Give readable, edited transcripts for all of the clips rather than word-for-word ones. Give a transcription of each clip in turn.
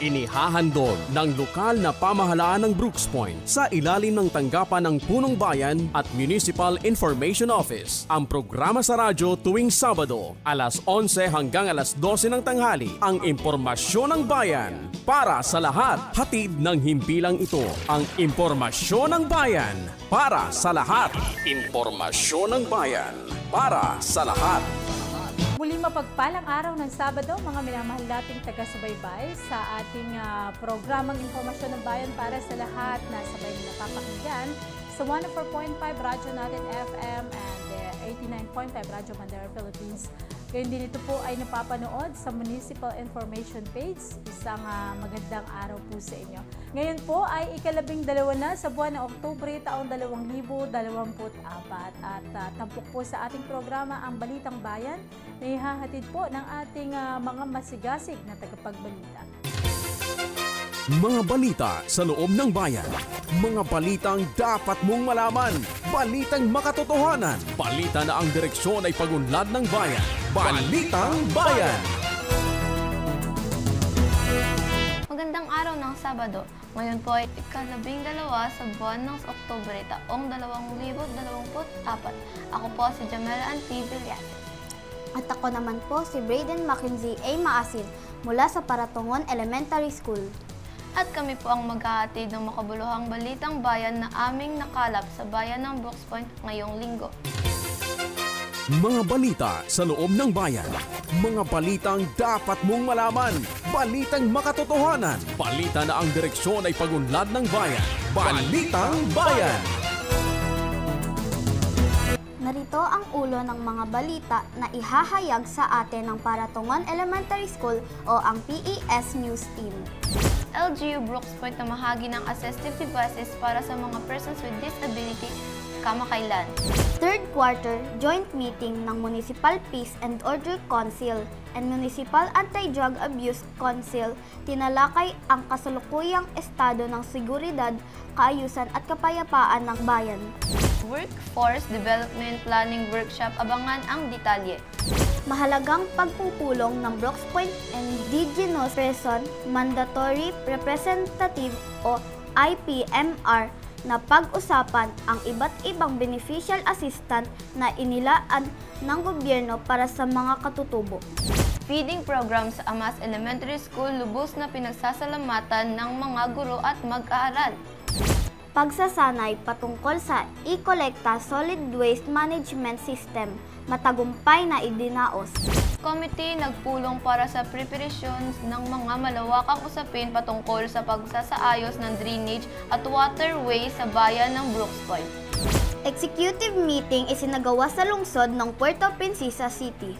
Inihahandog ng lokal na pamahalaan ng Brooks Point sa ilalim ng tanggapan ng Punong Bayan at Municipal Information Office ang programa sa radyo tuwing Sabado, alas 11 hanggang alas 12 ng tanghali, ang impormasyon ng bayan para sa lahat. Hatid ng himpilang ito, ang impormasyon ng bayan para sa lahat. Impormasyon ng bayan para sa lahat. Muling mapagpalang araw ng Sabado, mga minamahal nating taga-subaybay sa ating programang Impormasyon ng Bayan para sa lahat na sabay napapakinggan sa 104.5 Radyo Natin FM and 89.5 Radyo Mandara Philippines. Ngayon din ito po ay napapanood sa Municipal Information Page. Isang magandang araw po sa inyo. Ngayon po ay ika-12 na sa buwan ng Oktubre taong 2024 at tampok po sa ating programa ang Balitang Bayan na ihahatid po ng ating mga masigasig na tagapagbalita. Mga balita sa loob ng bayan. Mga balitang dapat mong malaman. Balitang makatotohanan. Balita na ang direksyon ay pagunlad ng bayan. Balitang Bayan! Magandang araw ng Sabado. Ngayon po ay ika-12 sa buwan ng Oktubre taong 2024. Ako po si Jamela Anti Villases. At ako naman po si Brayden Mackenzie A. Maasin mula sa Paratungon Elementary School. At kami po ang maghahatid ng makabuluhang balitang bayan na aming nakalap sa bayan ng Brooks Point ngayong linggo. Mga balita sa loob ng bayan. Mga balitang dapat mong malaman. Balitang makatotohanan. Balita na ang direksyon ay pagunlad ng bayan. Balitang Bayan! Narito ang ulo ng mga balita na ihahayag sa atin ng Paratungon Elementary School o ang PES News Team. LGU Brooks Point na mahagi ng assistive devices para sa mga persons with disability kamakailan. Third quarter joint meeting ng Municipal Peace and Order Council and Municipal Anti-Drug Abuse Council tinalakay ang kasalukuyang estado ng seguridad, kaayusan at kapayapaan ng bayan. Workforce Development Planning Workshop, abangan ang detalye. Mahalagang pagpupulong ng Brooks Point Indigenous Person Mandatory Representative o IPMR na pag-usapan ang iba't ibang beneficial assistant na inilaan ng gobyerno para sa mga katutubo. Feeding program sa Amas Elementary School lubos na pinagsasalamatan ng mga guro at mag-aaral. Pagsasanay patungkol sa e-collecta solid waste management system, matagumpay na idinaos. Committee nagpulong para sa preparations ng mga malawakang usapin patungkol sa pagsasaayos ng drainage at waterway sa bayan ng Brooks Point. Executive meeting isinagawa sa lungsod ng Puerto Princesa City.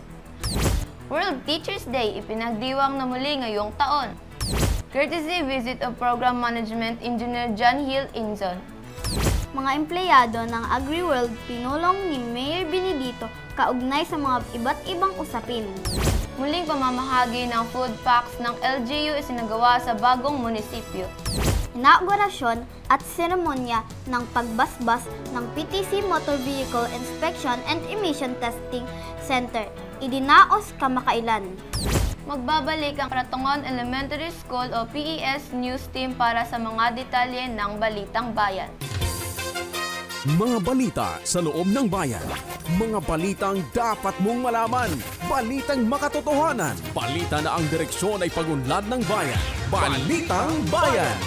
World Teachers Day ipinagdiwang na muli ngayong taon. Courtesy visit of Program Management Engineer John Hill Inzon. Mga empleyado ng AgriWorld pinulong ni Mayor Benedito kaugnay sa mga iba't ibang usapin. Muling pamamahagi ng food packs ng LGU isinagawa sa bagong munisipyo. Inaugurasyon at seremonya ng pagbasbas ng PTC Motor Vehicle Inspection and Emission Testing Center, idinaos kamakailan. Magbabalik ang Paratungon Elementary School o PES News Team para sa mga detalye ng Balitang Bayan. Mga balita sa loob ng bayan. Mga balitang dapat mong malaman. Balitang makatotohanan. Balita na ang direksyon ay pagunlad ng bayan. Balitang Bayan!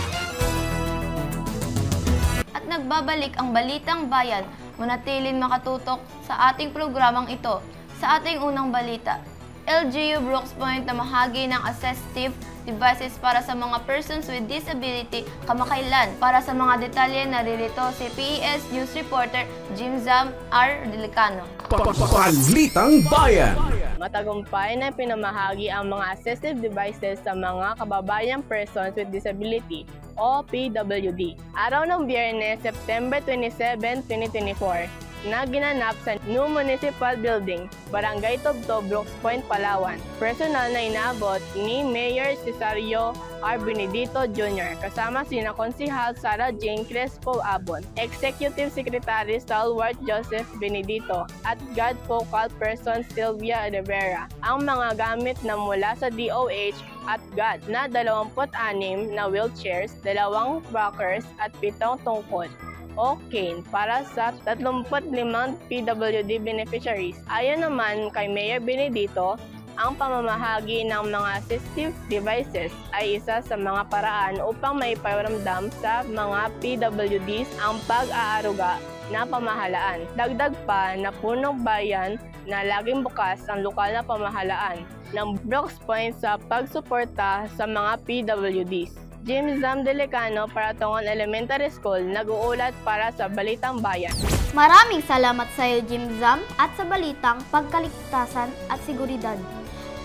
At nagbabalik ang Balitang Bayan, manatiling makatutok sa ating programang ito. Sa ating unang balita, LGU Brooks Point na mahagi ng assistive devices para sa mga persons with disability kamakailan. Para sa mga detalye, naririto si PES News Reporter Jim Zam R. Delicano. Balitang Bayan! Matagumpay na pinamahagi ang mga assistive devices sa mga kababayang persons with disability o PWD. Araw ng Biyernes, September 27, 2024. na ginanap sa New Municipal Building, Barangay Tubtob, Brooks Point, Palawan. Personal na inaabot ni Mayor Cesario R. Benedito Jr. kasama sina Konsihal Sara Jane Crespo Abon, Executive Secretary Stalwart Joseph Benedito at God Focal Person Sylvia Rivera. Ang mga gamit na mula sa DOH at GAD na 26 na wheelchairs, 2 walkers at 7 tungkod o cane para sa 35 PWD beneficiaries. Ayon naman kay Mayor Benedito, ang pamamahagi ng mga assistive devices ay isa sa mga paraan upang maiparamdam sa mga PWDs ang pag-aaruga na pamahalaan. Dagdag pa na punong bayan na laging bukas ang lokal na pamahalaan ng Brooks Point sa pagsuporta sa mga PWDs. Jim Zam Delicano para Tongon Elementary School, nag-uulat para sa Balitang Bayan. Maraming salamat sa iyo, Jim Zam, at sa Balitang Pagkaligtasan at Seguridad.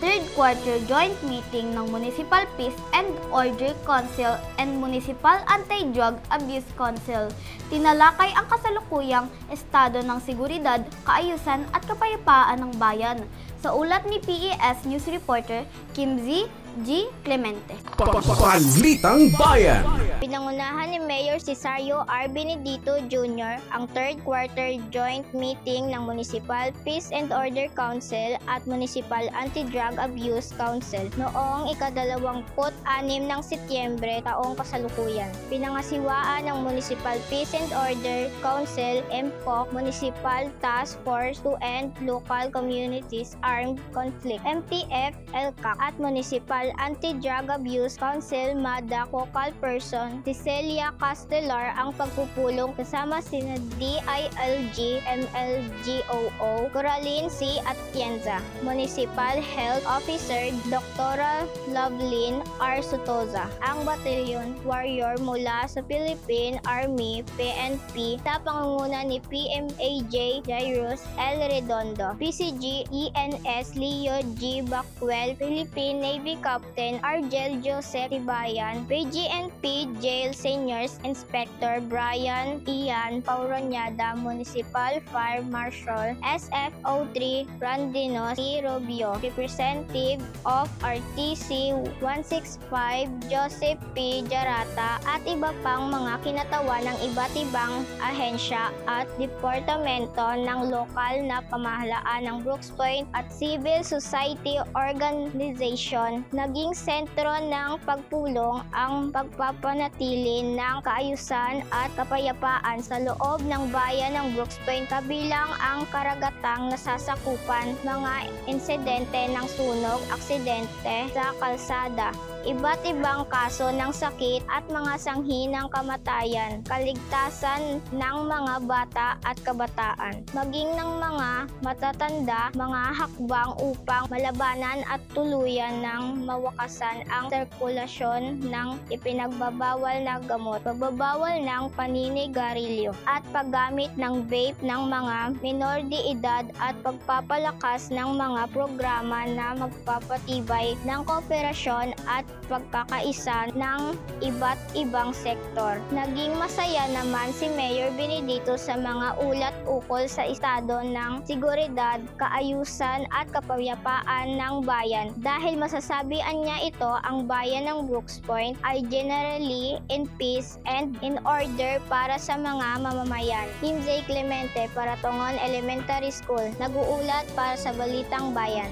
Third quarter joint meeting ng Municipal Peace and Order Council and Municipal Anti-Drug Abuse Council. Tinalakay ang kasalukuyang estado ng seguridad, kaayusan at kapayapaan ng bayan. Sa ulat ni PES News Reporter Kimzy G. Clemente. Balitang Bayan. Pinangunahan ni Mayor Cesario R. Benedito Jr. ang third quarter joint meeting ng Municipal Peace and Order Council at Municipal Anti-Drug Abuse Council noong ika-26 ng Setyembre taong kasalukuyan. Pinangasiwaan ng Municipal Peace and Order Council MPOC Municipal Task Force to End Local Communities Armed Conflict MTF LCAC at Municipal Anti-Drug Abuse Council MADA Focal Person si Celia Castellar ang pagpupulong kasama sina DILG, MLGOO, Coraline C. Atienza, Municipal Health Officer Dr. Lovelyn R. Sotoza, ang Batalyon Warrior mula sa Philippine Army PNP sa pangunguna ni PMAJ Jairus L. Redondo, PCG ENS Leo G. Backwell, Philippine Navy Captain Argel Joseph Tibayan, PGNP Jail Seniors Inspector Brian Ian Pauronada, Municipal Fire Marshal SFO3 Randino C. Robio, Representative of RTC 165 Joseph P. Jarata at iba pang mga kinatawan ng iba't ibang ahensya at departamento ng lokal na pamahalaan ng Brooks Point at civil society organization. Naging sentro ng pagpulong ang pagpapanatili ng kaayusan at kapayapaan sa loob ng bayan ng Brooks Point, kabilang ang karagatang nasasakupan, mga insidente ng sunog, aksidente sa kalsada, iba't ibang kaso ng sakit at mga sanhi ng kamatayan, kaligtasan ng mga bata at kabataan, maging ng mga matatanda, mga hakbang upang malabanan at tuluyan ng mawakasan ang sirkulasyon ng ipinagbabawal na gamot, pagbabawal ng paninigarilyo at paggamit ng vape ng mga minor de edad at pagpapalakas ng mga programa na magpapatibay ng kooperasyon at pagkakaisa ng iba't ibang sektor. Naging masaya naman si Mayor Benedito sa mga ulat ukol sa estado ng seguridad, kaayusan at kapayapaan ng bayan dahil masasabihan niya ito ang bayan ng Brooks Point ay generally in peace and in order para sa mga mamamayan. Kimzy Clemente para Tongon Elementary School, nag-uulat para sa Balitang Bayan.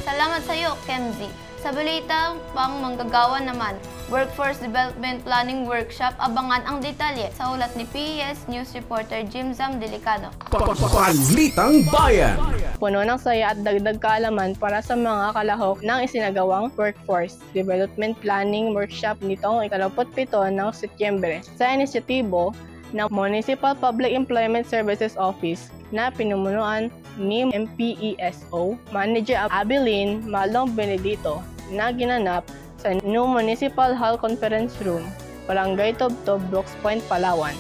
Salamat sa iyo, Kimzy. Sa balitang pang manggagawa naman, Workforce Development Planning Workshop, abangan ang detalye sa ulat ni PES News Reporter Jim Zam Delicano. Balitang Bayan. Puno ng saya at dagdag kaalaman para sa mga kalahok ng isinagawang Workforce Development Planning Workshop nitong ika-27 ng Setyembre sa inisyatibo ng Municipal Public Employment Services Office na pinumunuan ni MPESO Manager Abilin Malong Benedito na ginanap sa New Municipal Hall Conference Room, Barangay Tubtob, Brooks Point, Palawan.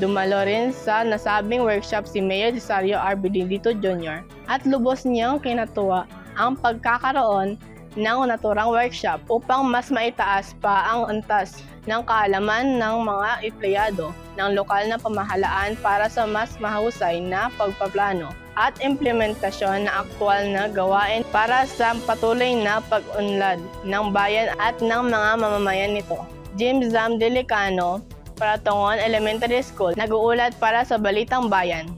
Dumalo rin sa nasabing workshop si Mayor Cesario R. Benedito Jr. at lubos niyang kinatuwa ang pagkakaroon ng naturang workshop upang mas maitaas pa ang antas ng kaalaman ng mga empleyado ng lokal na pamahalaan para sa mas mahusay na pagpaplano at implementasyon na aktwal na gawain para sa patuloy na pag-unlad ng bayan at ng mga mamamayan nito. Jim Zam Delicano, Paratongon Elementary School, nag-uulat para sa Balitang Bayan.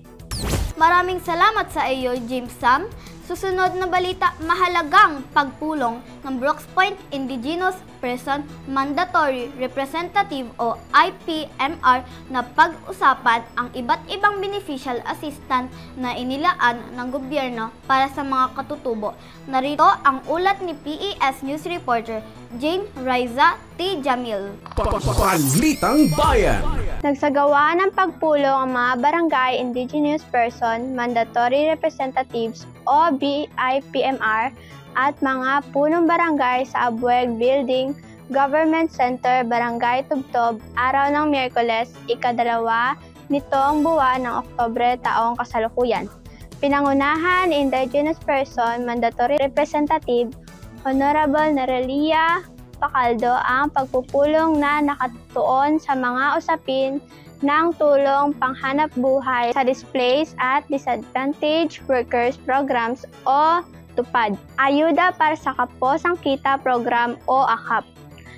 Maraming salamat sa iyo, James Sam. Susunod na balita, mahalagang pagpulong ng Brooks Point Indigenous Person Mandatory Representative o IPMR na pag-usapan ang iba't ibang beneficial assistant na inilaan ng gobyerno para sa mga katutubo. Narito ang ulat ni PES News Reporter Jane Riza T. Jamil. Balitang Bayan. Nagsagawa ng pagpulong ang mga Barangay Indigenous Person Mandatory Representatives o BIPMR at mga punong barangay sa Abueg Building Government Center, Barangay Tubtob, araw ng Miyerkules, ika-2 nitong buwan ng Oktubre taong kasalukuyan. Pinangunahan ni Indigenous Person Mandatory Representative Honorable Nerelia Pacaldo ang pagpupulong na nakatuon sa mga usapin ng tulong panghanap buhay sa Displaced at Disadvantaged Workers Programs o TUPAD, ayuda para sa Kaposang Kita Program o AKAP,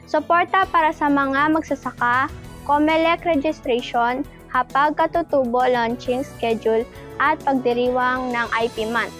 suporta para sa mga magsasaka, COMELEC registration, hapag katutubo launching schedule at pagdiriwang ng IP month.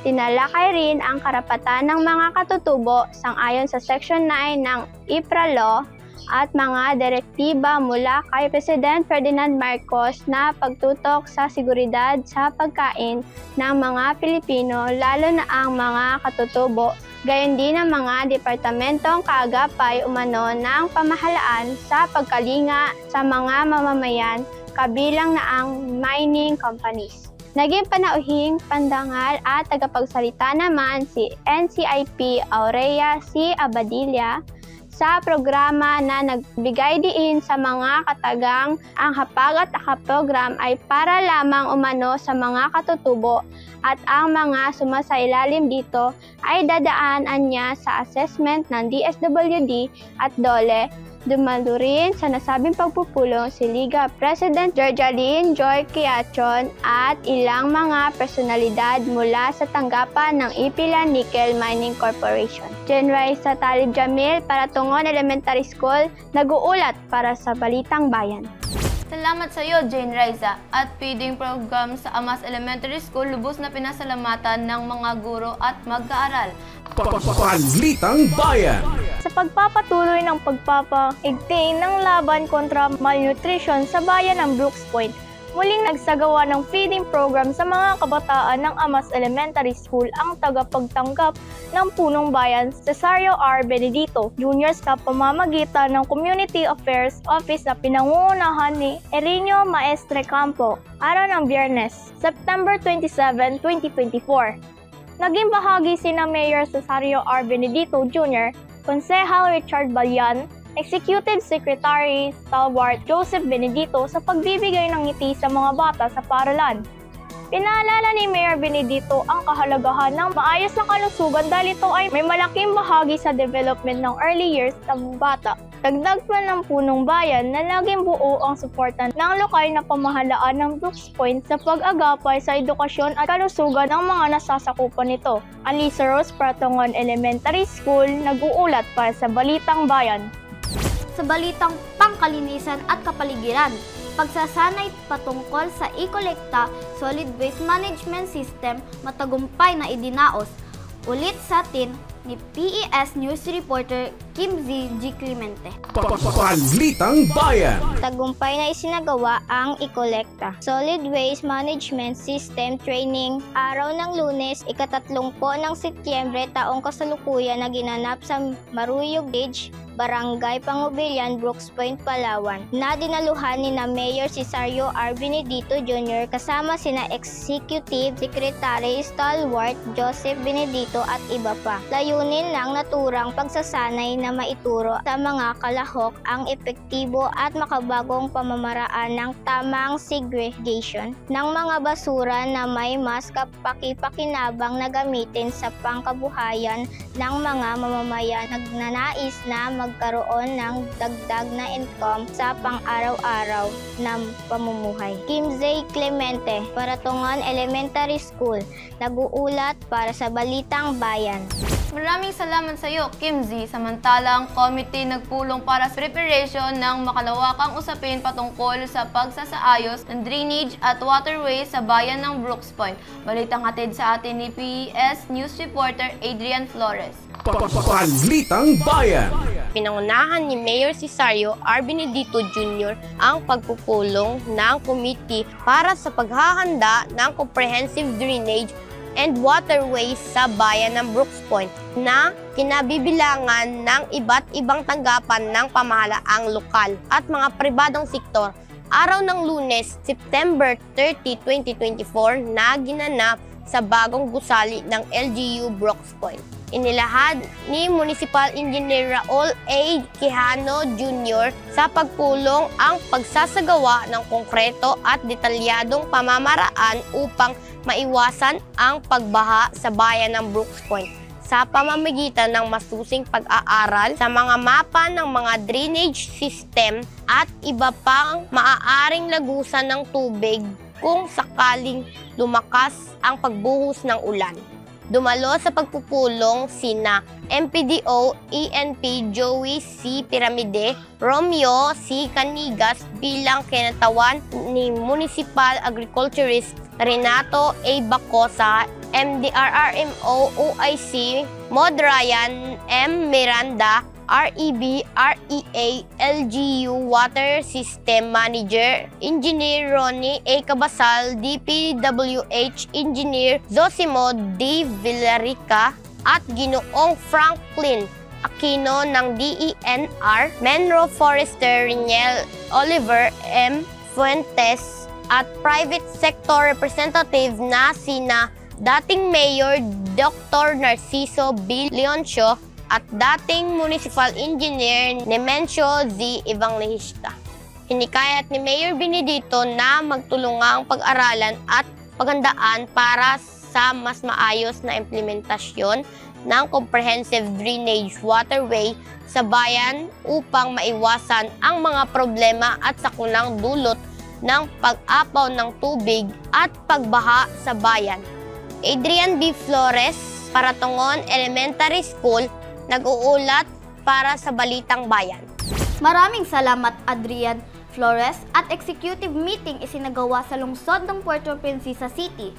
Tinalakay rin ang karapatan ng mga katutubo sang-ayon sa Section 9 ng IPRA Law at mga direktiba mula kay President Ferdinand Marcos na pagtutok sa seguridad sa pagkain ng mga Pilipino, lalo na ang mga katutubo, gayon din ang mga departamentong kaagapay umano ng pamahalaan sa pagkalinga sa mga mamamayan, kabilang na ang mining companies. Naging panauhing pandangal at tagapagsalita naman si NCIP Aurea C. Abadilla sa programa na nagbigay diin sa mga katagang ang hapag at AKAP program ay para lamang umano sa mga katutubo at ang mga sumasailalim dito ay dadaanan niya sa assessment ng DSWD at DOLE. Dumalo rin sa nasabing pagpupulong si Liga President Georgialine Joy Quiachon at ilang mga personalidad mula sa tanggapan ng Ipilan Nickel Mining Corporation. Jenray sa Talib Jamil, Paratongon Elementary School, nag-uulat para sa Balitang Bayan. Salamat sa iyo, Jane Riza. At feeding program sa Amas Elementary School, lubos na pinasalamatan ng mga guro at mag-aaral. Balitang Bayan. Sa pagpapatuloy ng pagpapaigting ng laban kontra malnutrition sa bayan ng Brooks Point, muling nagsagawa ng feeding program sa mga kabataan ng Amas Elementary School ang tagapagtanggap ng Punong Bayan Cesario R. Benedito Jr. sa pamamagitan ng Community Affairs Office na pinangungunahan ni Erinio Maestre Campo, araw ng Biyernes, September 27, 2024. Naging bahagi sina Mayor Cesario R. Benedito Jr., Konsehal Richard Balyan, Executive Secretary Stalwart Joseph Benedito sa pagbibigay ng ngiti sa mga bata sa paaralan. Pinaalala ni Mayor Benedito ang kahalagahan ng maayos na kalusugan dahil ito ay may malaking bahagi sa development ng early years ng bata. Dagdag pa ng Punong Bayan na naging buo ang suporta ng lokal na pamahalaan ng Brooks Point sa pag-agapay sa edukasyon at kalusugan ng mga nasasakupan nito. Alisa Rose, Paratongon Elementary School, nag-uulat para sa Balitang Bayan. Sa balitang pangkalinisan at kapaligiran, pagsasanay patungkol sa e-kolekta solid waste management system matagumpay na idinaos. Ulit sa atin ni PES News Reporter Kim Z. G. Clemente. Balitang Bayan. Tagumpay na isinagawa ang e-kolekta Solid Waste Management System Training araw ng Lunes, ika-30 ng Setyembre taong kasalukuyan na ginanap sa Maruyog Beach, Barangay Pangubilyan, Brooks Point, Palawan, na dinaluhan ni na Mayor Cesario R. Benedito Jr. kasama sina Executive Secretary Stalwart Joseph Benedito at iba pa. Layunin ng naturang pagsasanay na maituro sa mga kalahok ang epektibo at makabagong pamamaraan ng tamang segregation ng mga basura na may mas kapaki-pakinabang na gamitin sa pangkabuhayan ng mga mamamayan nagnanais na magkaroon ng dagdag na income sa pang-araw-araw na pamumuhay. Kimzey Clemente, Paratongan Elementary School, nag-uulat para sa Balitang Bayan. Maraming salamat sa iyo, Kimzy. Samantalang committee nagpulong para sa preparation ng makalawakang usapin patungkol sa pagsasaayos ng drainage at waterways sa bayan ng Brooks Point. Balitang hatid sa atin ni PES News Reporter Adrian Flores. Balitang Bayan. Pinangunahan ni Mayor Cesario R. Benedito Jr. ang pagpupulong ng committee para sa paghahanda ng comprehensive drainage and waterways sa bayan ng Brooks Point na kinabibilangan ng iba't ibang tanggapan ng pamahalaang lokal at mga pribadong sektor. Araw ng Lunes, September 30, 2024 na ginanap sa bagong gusali ng LGU Brooks Point. Inilahad ni Municipal Engineer Raul A. Quijano Jr. sa pagpulong ang pagsasagawa ng konkreto at detalyadong pamamaraan upang maiwasan ang pagbaha sa bayan ng Brooks Point sa pamamagitan ng masusing pag-aaral sa mga mapa ng mga drainage system at iba pang maaaring lagusan ng tubig kung sakaling lumakas ang pagbuhos ng ulan. Dumalo sa pagpupulong sina MPDO ENP Joey C. Piramide, Romeo C. Canigas bilang kinatawan ni Municipal Agriculturist Renato A. Bacosa, MDRRMO OIC Mod Ryan M. Miranda, REB, REA, LGU Water System Manager, Engineer Ronnie A. Cabasal, DPWH Engineer Zosimo D. Villarica at Ginoong Franklin Aquino ng DENR, Menro Forester Riniel Oliver M. Fuentes at private sector representative na sina dating Mayor Dr. Narciso B. Leoncio at dating Municipal Engineer Nemencio Z. Evangelista. Hinikayat ni Mayor Benedito na magtulungang pag-aralan at paghandaan para sa mas maayos na implementasyon ng comprehensive drainage waterway sa bayan upang maiwasan ang mga problema at sakunang dulot ng pag-apaw ng tubig at pagbaha sa bayan. Adrian B. Flores, Paratongon Elementary School, nag-uulat para sa Balitang Bayan. Maraming salamat, Adrian Flores, at executive meeting isinagawa sa lungsod ng Puerto Princesa City.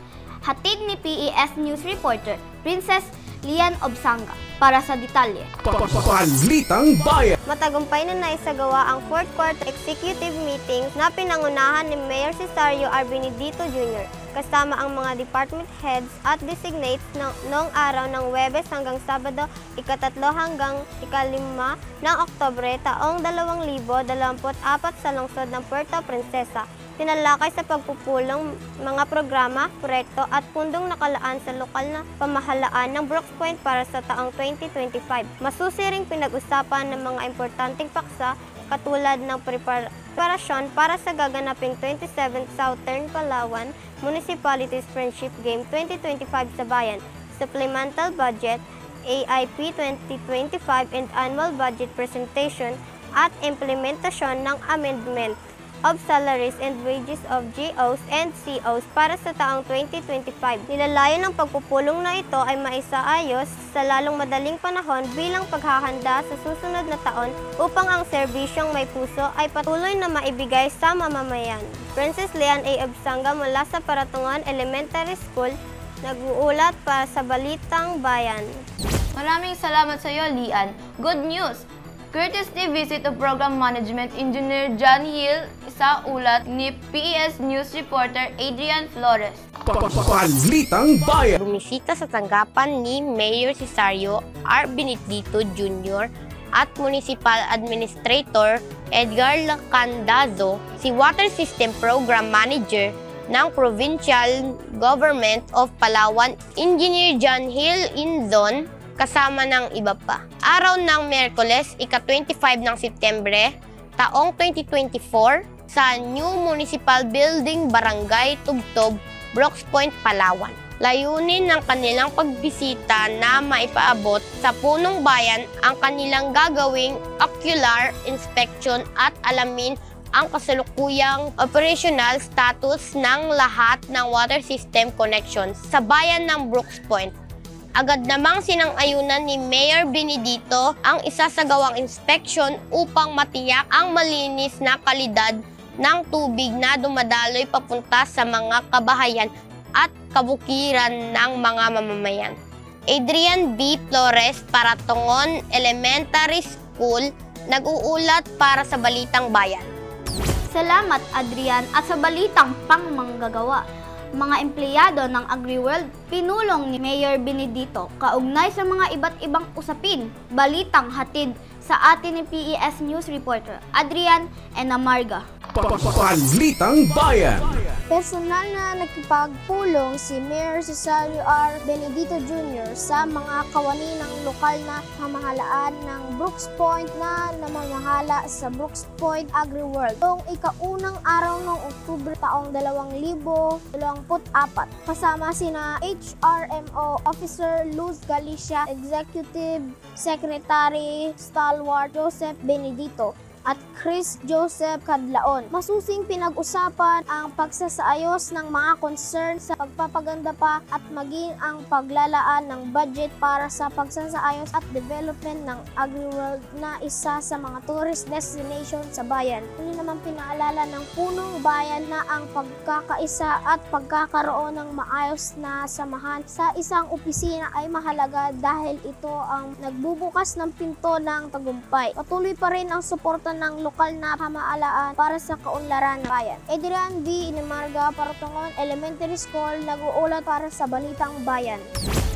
Hatid ni PES News Reporter Princess Lian Obsanga para sa detalye. Balitang Bayan. Matagumpay na naisagawa ang 4th quarter executive meeting na pinangunahan ni Mayor Cesario R. Benedito Jr. kasama ang mga department heads at designates noong araw ng Huwebes hanggang Sabado, ika-3 hanggang ika-5 ng Oktubre taong 2024 sa lungsod ng Puerto Princesa. Tinalakay sa pagpupulong mga programa, proyekto at pundong nakalaan sa lokal na pamahalaan ng Brooks Point para sa taong 2025. Masusiring pinag-usapan ng mga importanteng paksa katulad ng preparasyon para sa gaganaping 27th Southern Palawan Municipalities Friendship Game 2025 sa bayan, supplemental budget, AIP 2025 and annual budget presentation at implementasyon ng amendment of salaries and wages of GOs and COs para sa taong 2025. Nilalayon ng pagpupulong na ito ay maisaayos sa lalong madaling panahon bilang paghahanda sa susunod na taon upang ang serbisyong may puso ay patuloy na maibigay sa mamamayan. Princess Lian A. Obsanga mula sa Paratongan Elementary School, nag-uulat para sa Balitang Bayan. Maraming salamat sa iyo, Lian. Good news! Courtesy visit of Program Management Engineer John Hill sa ulat ni PES News Reporter Adrian Flores. Balitang Bayan. Bumisita sa tanggapan ni Mayor Cesario R. Benedito Jr. at Municipal Administrator Edgar Lacandazo, si Water System Program Manager ng Provincial Government of Palawan, Engineer John Hill Inzon, kasama ng iba pa. Araw ng Miyerkules, ika-25 ng Setyembre, taong 2024, sa New Municipal Building, Barangay Tubtob, Brooks Point, Palawan. Layunin ng kanilang pagbisita na maipaabot sa punong bayan ang kanilang gagawing ocular inspection at alamin ang kasalukuyang operational status ng lahat ng water system connections sa bayan ng Brooks Point. Agad namang sinang-ayunan ni Mayor Benedito ang isasagawang inspection upang matiyak ang malinis na kalidad ng tubig na dumadaloy papunta sa mga kabahayan at kabukiran ng mga mamamayan. Adrian B. Flores para Tongon Elementary School, nag-uulat para sa Balitang Bayan. Salamat Adrian at sa balitang pangmanggagawa. Mga empleyado ng AgriWorld, pinulong ni Mayor Benedito kaugnay sa mga iba't ibang usapin. Balitang hatid sa atin ni PES News Reporter Adrian Enamarga. Balitang Bayan. Personal na nakipagpulong si Mayor Cesario R. Benedito Jr. sa mga kawani ng lokal na pamahalaan ng Brooks Point na namamahala sa Brooks Point AgriWorld noong ikaunang araw ng Oktubre taong 2024 kasama sina HRMO Officer Luz Galicia, Executive Secretary Stalwart Joseph Benedito at Chris Joseph Cadlaon. Masusing pinag-usapan ang pagsasaayos ng mga concern sa pagpapaganda pa at maging ang paglalaan ng budget para sa pagsasaayos at development ng AgriWorld na isa sa mga tourist destination sa bayan. Muli naman pinaalala ng punong bayan na ang pagkakaisa at pagkakaroon ng maayos na samahan sa isang opisina ay mahalaga dahil ito ang nagbubukas ng pinto ng tagumpay. Patuloy pa rin ang suporta ng lokal na pamahalaan para sa kaunlaran ng bayan. Adrian V. Enamarga para Tongon Elementary School, nag-uulat para sa Balitang Bayan.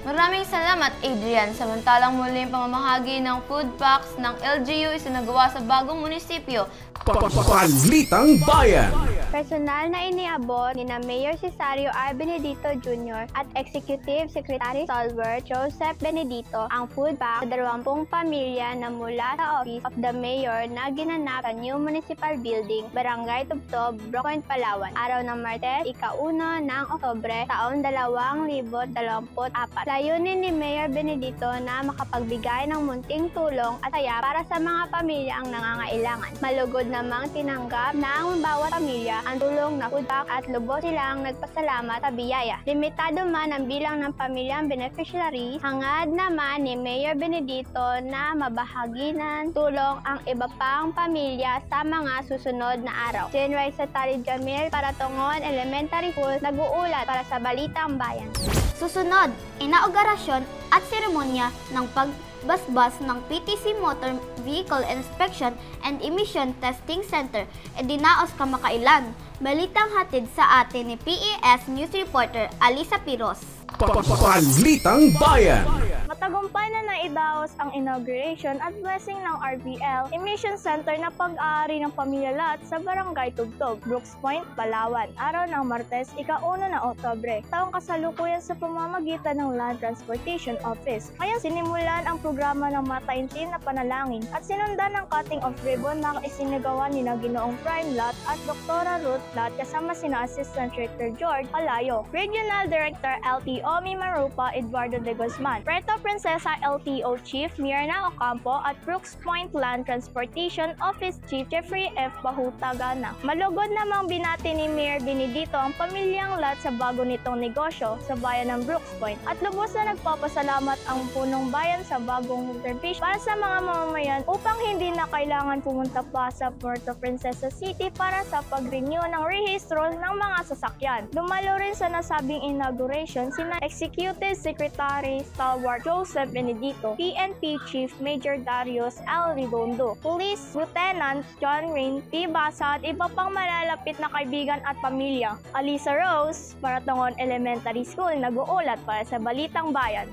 Maraming salamat, Adrian. Samantalang muling pamamahagi ng food packs ng LGU isinagawa sa bagong munisipyo. Balitang Bayan. Personal na iniabot ni na Mayor Cesario R. Benedito Jr. at Executive Secretary Stalwart Joseph Benedito ang food pack sa 20 pamilya na mula sa Office of the Mayor na ginanap sa New Municipal Building, Barangay Tubtob, Brooks Point, Palawan. Araw ng Martes, ika-1 ng Oktubre, taong 2024. Layunin ni Mayor Benedito na makapagbigay ng munting tulong at saya para sa mga pamilya ang nangangailangan. Malugod namang tinanggap ng bawat pamilya ang tulong na food pack at lubos silang nagpasalamat sa biyaya. Limitado man ang bilang ng pamilyang beneficiary, hangad naman ni Mayor Benedito na mabahagi ng tulong ang iba pang pamilya sa mga susunod na araw. January Satari Jamil para Tongon Elementary School, nag-uulat para sa Balitang Bayan. Susunod, inaugurasyon at seremonya ng pagbasbas ng PTC Motor Vehicle Inspection and Emission Testing Center e dinaos kamakailan. Balitang hatid sa atin ni PES News Reporter Alisa Piros. Balitang Bayan. Matagumpay na naidaos ang inauguration at blessing ng RVL Emission Center na pag-aari ng Pamilya Lot sa Barangay Tubtob, Brooks Point, Palawan. Araw ng Martes, ika-1 ng Oktubre. Taong kasalukuyan sa pamamagitan ng Land Transportation Office. Ngayon sinimulan ang programa ng mataintim na panalangin at sinundan ng cutting of ribbon na isinagawa ni Ginoong Prime Lot at Dr. Ruth Lot kasama sina Assistant Director George Palayo, Regional Director LTO Omi Marupa Eduardo de Guzman, Puerto Princesa LTO Chief Mirna Ocampo at Brooks Point Land Transportation Office Chief Jeffrey F. Bahutagana. Malugod namang binati ni Mayor Benedito ang pamilyang Lot sa bago nitong negosyo sa bayan ng Brooks Point at lubos na nagpapasalamat ang punong bayan sa bagong service para sa mga mamamayan upang hindi na kailangan pumunta pa sa Puerto Princesa City para sa pag-renew ng rehistro ng mga sasakyan. Dumalo rin sa nasabing inauguration sina Executive Secretary Stalwart Joseph Benedito, PNP Chief Major Darius L. Redondo, Police Lieutenant John Rain P. Basa at iba pang malalapit na kaibigan at pamilya. Alisa Rose para Tongon Elementary School, nag-uulat para sa Balitang Bayan.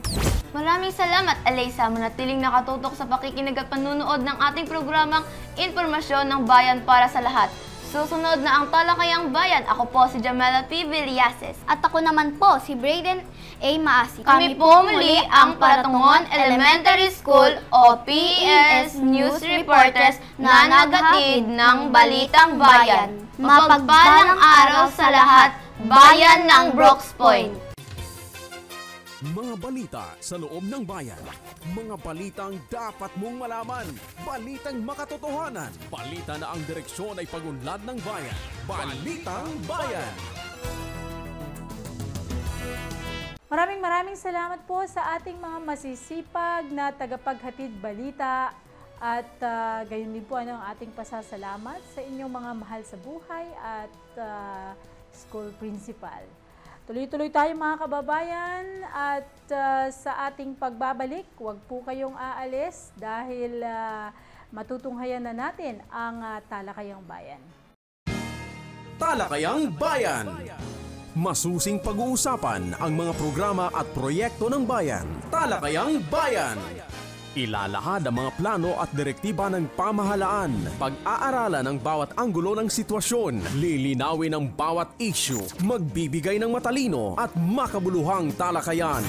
Maraming salamat, Alaysa, manatiling nakatutok sa pakikinig at panunood ng ating programang Impormasyon ng Bayan para sa lahat. Susunod na ang Talakayang Bayan. Ako po si Jamela P. Villases. At ako naman po si Brayden A. Maasi. Kami po muli ang Paratungon Elementary School o PES News Reporters na naghatid ng Balitang Bayan. Mapagpalang araw sa lahat, Bayan ng Brooks Point. Mga balita sa loob ng bayan. Mga balitang dapat mong malaman. Balitang makatotohanan. Balita na ang direksyon ay pagunlad ng bayan. Balitang Bayan. Maraming salamat po sa ating mga masisipag na tagapaghatid balita at gayon din po ang ating pasasalamat sa inyong mga mahal sa buhay at school principal. Tuloy-tuloy tayo mga kababayan at sa ating pagbabalik, huwag po kayong aalis dahil matutunghayan na natin ang Talakayang Bayan. Talakayang Bayan. Masusing pag-uusapan ang mga programa at proyekto ng bayan. Talakayang Bayan. Ilalahad ang mga plano at direktiba ng pamahalaan. Pag-aaralan ang bawat anggulo ng sitwasyon. Lilinawin ang bawat issue. Magbibigay ng matalino at makabuluhang talakayan.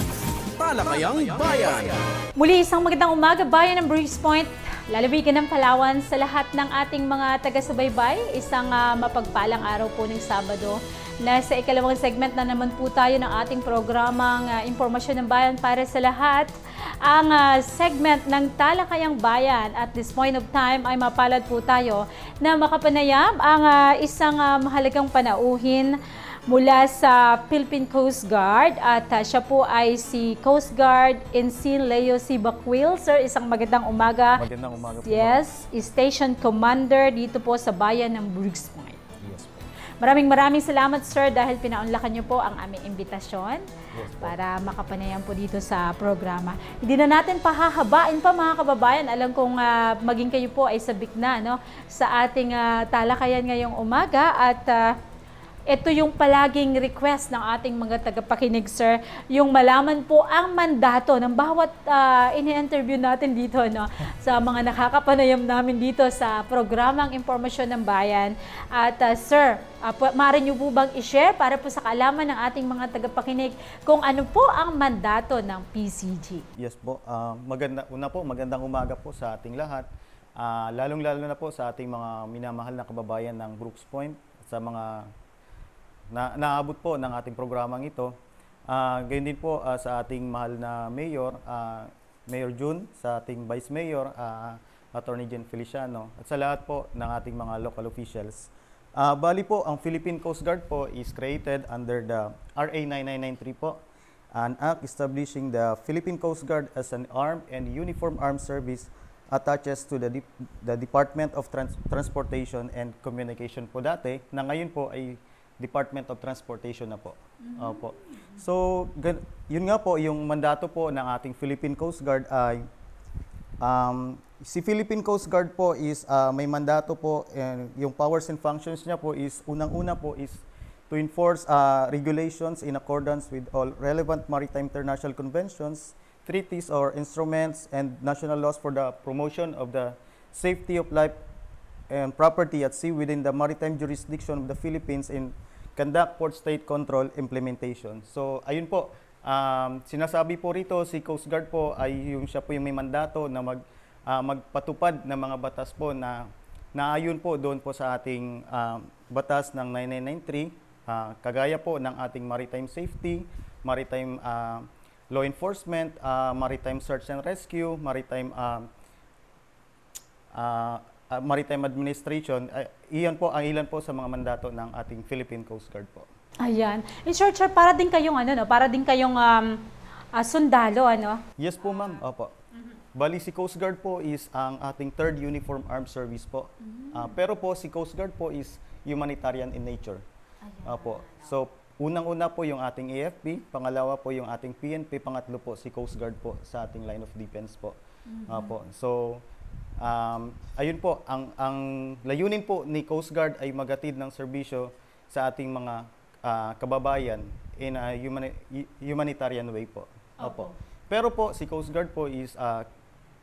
Talakayang Bayan. Muli isang magandang umaga bayan ng Brooks Point. Lalawigan ng Palawan sa lahat ng ating mga taga-subaybay. Isang mapagpalang araw po ng Sabado. Nasa ikalawang segment na naman po tayo ng ating programang Impormasyon ng Bayan para sa lahat. Ang segment ng Talakayang Bayan at this point of time ay mapalad po tayo na makapanayam ang isang mahalagang panauhin mula sa Philippine Coast Guard at siya po ay si Coast Guard Ensign Leo C. Baquil. Sir, isang magandang umaga. Magandang umaga po. Yes, Station Commander dito po sa bayan ng Brooks Point. Maraming salamat sir dahil pinaunlakan niyo po ang aming imbitasyon para makapanayam po dito sa programa. Hindi na natin pahahabain pa mga kababayan. Alam kong maging kayo po ay sabik na no, sa ating talakayan ngayong umaga at ito yung palaging request ng ating mga tagapakinig, sir, yung malaman po ang mandato ng bawat ini-interview natin dito, no, sa mga nakakapanayam namin dito sa programang Impormasyon ng Bayan. At sir, maaari niyo po bang i-share para po sa kaalaman ng ating mga tagapakinig kung ano po ang mandato ng PCG? Yes po, magandang umaga po sa ating lahat. Lalong-lalo na po sa ating mga minamahal na kababayan ng Brooks Point, sa mga naabot po ng ating programang ito. Gayon din po sa ating mahal na Mayor, Mayor June, sa ating Vice Mayor, Attorney Jen Feliciano, at sa lahat po ng ating mga local officials. Bali po, ang Philippine Coast Guard po is created under the RA 9993 po, an act establishing the Philippine Coast Guard as an armed and uniform armed service attaches to the Department of Transportation and Communication po dati, na ngayon po ay Department of Transportation na po. Opo. So, yun nga po, yung mandato po ng ating Philippine Coast Guard ay, si Philippine Coast Guard po is may mandato po, yung powers and functions niya po is, unang-una po is to enforce regulations in accordance with all relevant maritime international conventions, treaties or instruments, and national laws for the promotion of the safety of life and property at sea within the maritime jurisdiction of the Philippines in conduct port state control implementation. So, ayun po, sinasabi po rito, si Coast Guard po ay siya po yung may mandato na magpatupad ng mga batas po na naayon po doon po sa ating batas ng 9993, kagaya po ng ating maritime safety, maritime law enforcement, maritime search and rescue, maritime administration. Iyan po ang ilan po sa mga mandato ng ating Philippine Coast Guard po. Ayan. In short, sir, para din kayong para din kayong sundalo, ano? Yes po, ma'am. Opo. Bali, si Coast Guard po is ang ating 3rd Uniform Armed Service po. Pero po, si Coast Guard po is humanitarian in nature. Opo. So, unang-una po yung ating AFP, pangalawa po yung ating PNP, pangatlo po si Coast Guard po sa ating line of defense po. Opo. So, ayun po, ang layunin po ni Coast Guard ay maghatid ng serbisyo sa ating mga kababayan in a humanitarian way po. Opo. Pero po, si Coast Guard po is,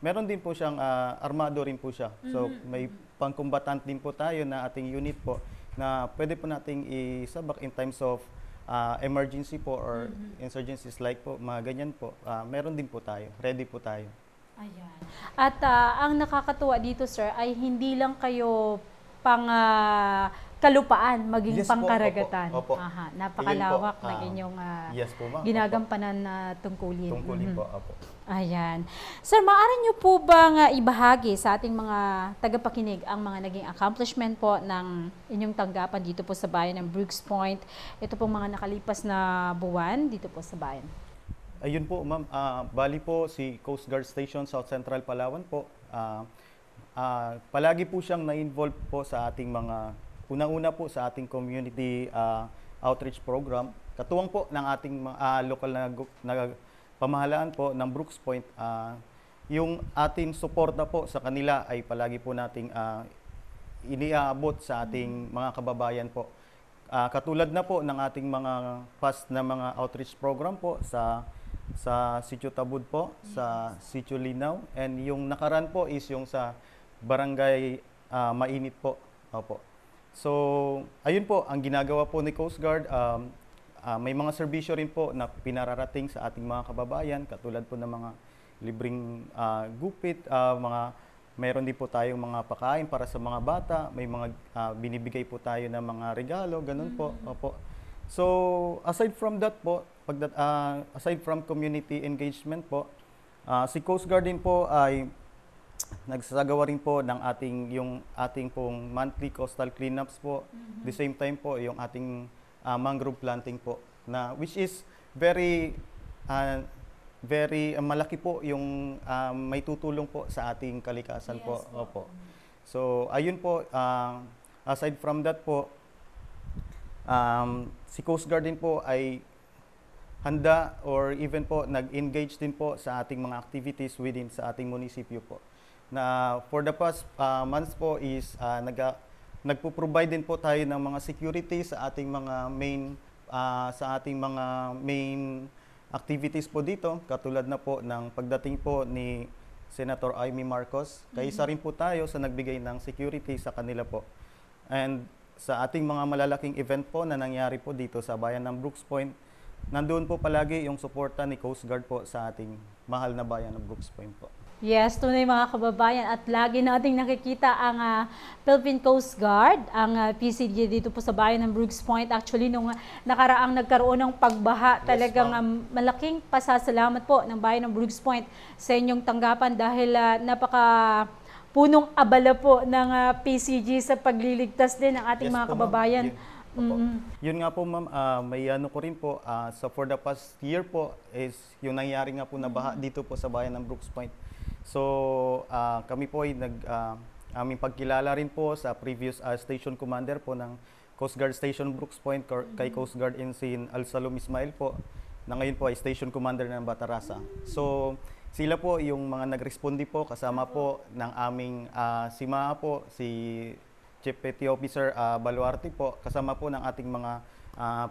meron din po siyang armado rin po siya. So, may pangkumbatant din po tayo na ating unit po na pwede po nating isabak in times of emergency po or insurgencies like po, mga ganyan po. Meron din po tayo. Ready po tayo. Ayan. At ang nakakatuwa dito, sir, ay hindi lang kayo pang kalupaan, maging Yes po, pangkaragatan. opo. Aha, napakalawak Iyon po, ng inyong yes po, ma'am. ginagampanan na tungkulin. Tungkulin po, opo. Ayan. Sir, maaari niyo po bang ibahagi sa ating mga tagapakinig ang mga naging accomplishment po ng inyong tanggapan dito po sa bayan ng Brooks Point? Ito pong mga nakalipas na buwan dito po sa bayan. Ayun po, ma'am. Bali po si Coast Guard Station South Central Palawan po. Palagi po siyang na-involve po sa ating mga, unang-una po sa ating community outreach program. Katuwang po ng ating lokal na pamahalaan po ng Brooks Point. Yung ating suporta po sa kanila ay palagi po nating iniaabot sa ating mga kababayan po. Katulad na po ng ating mga past na mga outreach program po sa Sitio Tabud po, sa Sitio Linaw, and yung nakaraan po is yung sa Barangay Mainit po. Opo. So, ayun po, ang ginagawa po ni Coast Guard, may mga serbisyo rin po na pinararating sa ating mga kababayan, katulad po ng mga libreng gupit, mayroon din po tayong mga pakain para sa mga bata, may mga binibigay po tayo ng mga regalo, ganun po. Opo. So, aside from that po, aside from community engagement po, si Coast Guard din po ay nagsasagawa rin po ng ating pong monthly coastal cleanups po. The same time po yung ating mangrove planting po, na which is very malaki po yung may tutulong po sa ating kalikasan po. Opo. So ayun po, aside from that po, si Coast Guard din po ay handa or even po nag-engage din po sa ating mga activities within sa ating munisipyo po. Na for the past months po is nagpo-provide din po tayo ng mga security sa ating mga main activities po dito, katulad na po ng pagdating po ni Senator Amy Marcos. Kaisa rin po tayo sa nagbigay ng security sa kanila po. And sa ating mga malalaking event po na nangyari po dito sa bayan ng Brooks Point, nandoon po palagi yung suporta ni Coast Guard po sa ating mahal na bayan ng Brooks Point po. Yes, tunay mga kababayan, at lagi nating nakikita ang Philippine Coast Guard, ang PCG dito po sa bayan ng Brooks Point. Actually, nung nakaraang nagkaroon ng pagbaha, talagang malaking pasasalamat po ng bayan ng Brooks Point sa inyong tanggapan dahil napaka punong abala po ng PCG sa pagliligtas din ng ating mga kababayan. Yun nga po, ma'am, may ano ko rin po, for the past year po is yung nangyari nga po na baha dito po sa bayan ng Brooks Point. So, kami po ay aming pagkilala rin po sa previous station commander po ng Coast Guard Station Brooks Point, kay Coast Guard Ensign Alsalom Ismail po, na ngayon po ay station commander ng Batarasa. So, sila po yung mga nag-respondi po, kasama po ng aming SIMA po, si Chief Petty Officer Baluarte po, kasama po ng ating mga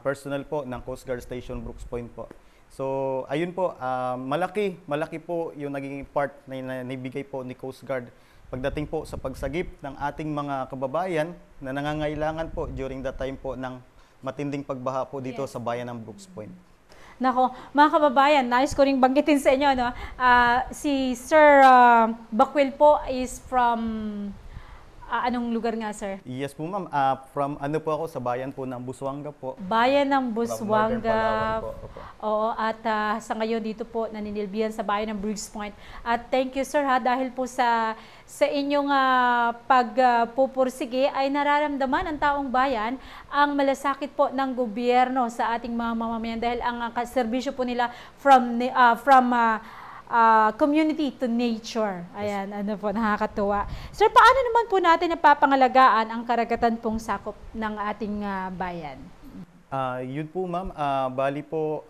personnel po ng Coast Guard Station Brooks Point po. So, ayun po, malaki po yung naging part na naibigay po ni Coast Guard pagdating po sa pagsagip ng ating mga kababayan na nangangailangan po during that time po ng matinding pagbaha po dito sa bayan ng Brooks Point. Nako, mga kababayan, nais ko ring banggitin sa inyo, no? Si Sir Bakwil po is from anong lugar nga, sir? Yes po, ma'am. From po ako sa bayan po ng Busuanga po. Bayan ng Busuanga. Po. Oo, at sa ngayon dito po naninilbihan sa bayan ng Brooks Point. At thank you, sir, dahil po sa inyong pagpupursige ay nararamdaman ng taong bayan ang malasakit po ng gobyerno sa ating mga mamamayan dahil ang serbisyo po nila from community to nature. Ayan, ano po, nakakatuwa. Sir, paano naman po natin napapangalagaan ang karagatan pong sakop ng ating bayan? Yun po, ma'am. Bali po,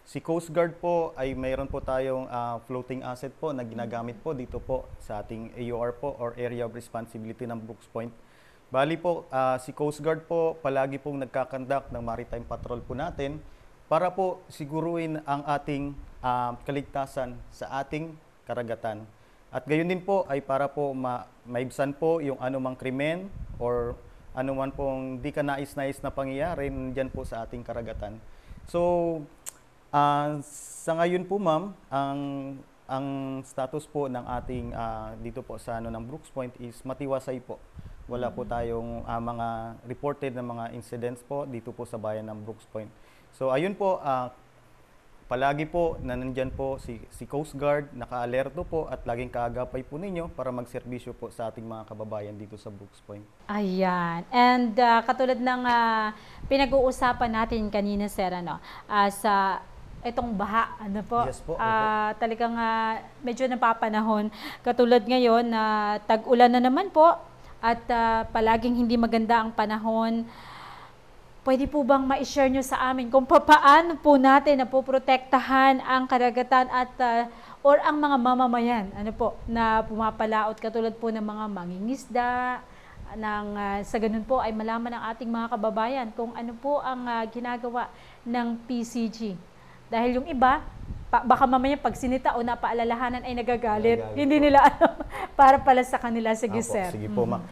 si Coast Guard po ay mayroon po tayong floating asset po na ginagamit po dito po sa ating AOR po or Area of Responsibility ng Brooks Point. Bali po, si Coast Guard po palagi pong nagkakandak ng maritime patrol po natin para po siguruhin ang ating kaligtasan sa ating karagatan. At gayon din po ay para po maibsan po yung anumang krimen or anuman pong di ka nais-nais na pangyayari dyan po sa ating karagatan. So, sa ngayon po ma'am, ang status po ng ating dito po sa ng Brooks Point is matiwasay po. Wala po tayong mga reported na mga incidents po dito po sa bayan ng Brooks Point. So, ayun po, palagi po na nandyan po si Coast Guard, naka-alerto po at laging kaagapay po ninyo para magserbisyo po sa ating mga kababayan dito sa Brooks Point. Ayan. And katulad ng pinag-uusapan natin kanina, sir, sa itong baha, Yes po. talagang medyo napapanahon. Katulad ngayon na tag-ulan na naman po at palaging hindi maganda ang panahon. Pwede po bang ma-share nyo sa amin kung paano po natin napoprotektahan ang karagatan at or ang mga mamamayan na pumapalaot katulad po ng mga mangingisda sa ganun po ay malaman ng ating mga kababayan kung ano po ang ginagawa ng PCG. Dahil yung iba, baka mamaya pag sinita o napaalalahanan ay nagagalit. Hindi nila alam para pala sa kanila. Sige, sir. Sige po, ma'am.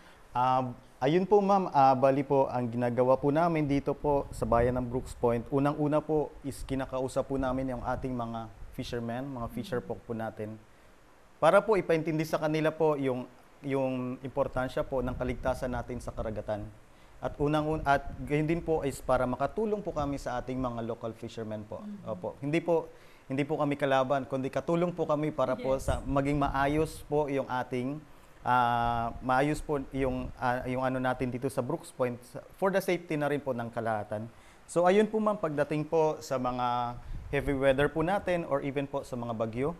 Ayun po ma'am, bali po ang ginagawa po namin dito po sa bayan ng Brooks Point. Unang-una po is kinakausap po namin yung ating mga fishermen, mga fisher folk po natin. Para po ipaintindi sa kanila po yung importansya po ng kaligtasan natin sa karagatan. At gayon din po is para makatulong po kami sa ating mga local fishermen po. Opo. Hindi po kami kalaban, kundi katulong po kami para po sa maging maayos po yung ating maayos po yung ano natin dito sa Brooks Point for the safety na rin po ng kalahatan. So ayun po ma'am, pagdating po sa mga heavy weather po natin or even po sa mga bagyo,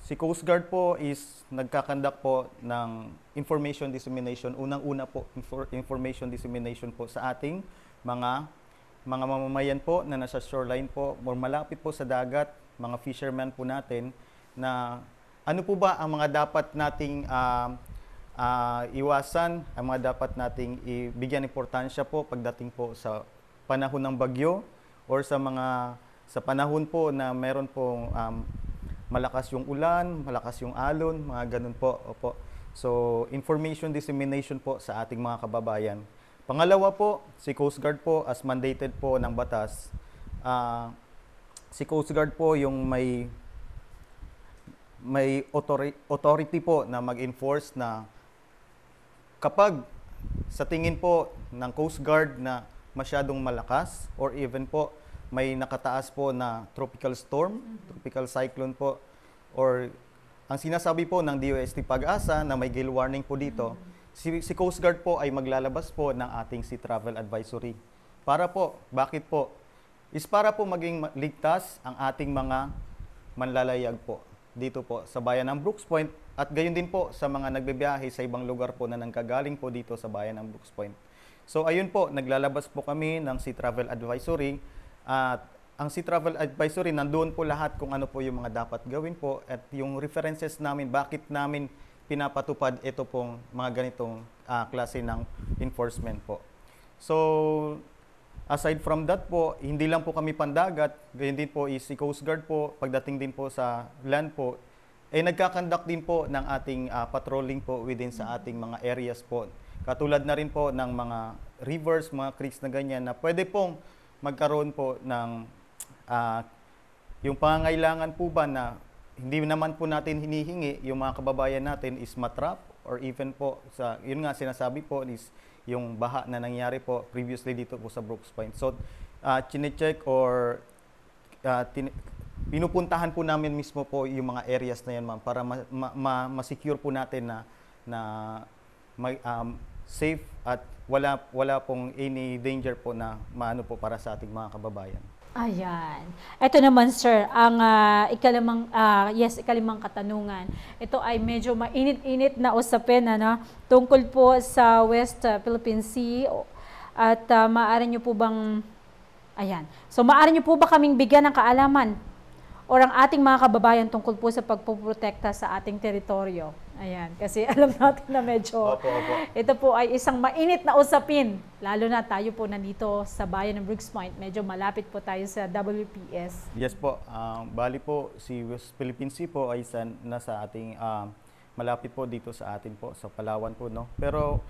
si Coast Guard po is nagkakandak po ng information dissemination. Unang-una po, information dissemination po sa ating mga mamamayan po na nasa shoreline po or malapit po sa dagat, mga fishermen po natin na ano po ba ang mga dapat nating iwasan, ang mga dapat nating ibigyan importansya po pagdating po sa panahon ng bagyo or sa panahon po na meron pong malakas yung ulan, malakas yung alon, mga ganun po. Opo. So, information dissemination po sa ating mga kababayan. Pangalawa po, si Coast Guard po as mandated po ng batas. Si Coast Guard po yung may authority po na mag-enforce na kapag sa tingin po ng Coast Guard na masyadong malakas or even po may nakataas po na tropical storm, tropical cyclone po, or ang sinasabi po ng DOST Pag-asa na may gale warning po dito, si Coast Guard po ay maglalabas po ng ating Sea Travel Advisory. Para po, bakit po? Is para po maging ligtas ang ating mga manlalayag po dito po sa bayan ng Brooks Point at gayon din po sa mga nagbibiyahe sa ibang lugar po na nanggagaling po dito sa bayan ng Brooks Point. So ayun po, naglalabas po kami ng Sea Travel Advisory at ang Sea Travel Advisory nandoon po lahat kung ano po yung mga dapat gawin po at yung references namin, bakit namin pinapatupad ito pong mga ganitong klase ng enforcement po. So aside from that po, hindi lang po kami pandagat, gayon din po is si Coast Guard po, pagdating din po sa land po, nagkakandak din po ng ating patrolling po within sa ating mga areas po. Katulad na rin po ng mga rivers, mga creeks na ganyan na pwede pong magkaroon po ng yung pangangailangan po ba na hindi naman po natin hinihingi yung mga kababayan natin is matrap or even po sa, yun nga sinasabi po is yung baha na nangyari po previously dito po sa Brooks Point. So, chinecheck or pinupuntahan po namin mismo po yung mga areas na yan, ma'am, para ma-secure po natin na safe at wala pong any danger po na maano po para sa ating mga kababayan. Ayan. Ito naman, sir, ang ikalimang katanungan. Ito ay medyo mainit-init na usapin, tungkol po sa West Philippine Sea. At maaari nyo po bang, ayan. So, maaari nyo po ba kaming bigyan ng kaalaman? or ang ating mga kababayan tungkol po sa pagpoprotekta sa ating teritoryo. Ayan, kasi alam natin na medyo ito po ay isang mainit na usapin, lalo na tayo po nandito sa bayan ng Brooks Point. Medyo malapit po tayo sa WPS. Yes po, bali po si West Philippine Sea po ay nasa ating malapit po dito sa atin po, sa Palawan po, no? Pero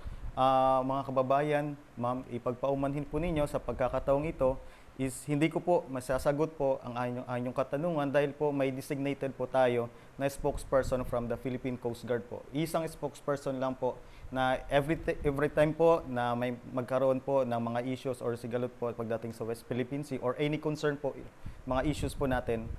mga kababayan, ma'am, ipagpaumanhin po ninyo sa pagkakataong ito is hindi ko po masasagot po ang inyong katanungan dahil po may designated po tayo na spokesperson from the Philippine Coast Guard po. Isang spokesperson lang po na every time po na may magkaroon po ng mga issues or sigalot po pagdating sa West Philippine Sea or any concern po, mga issues po natin,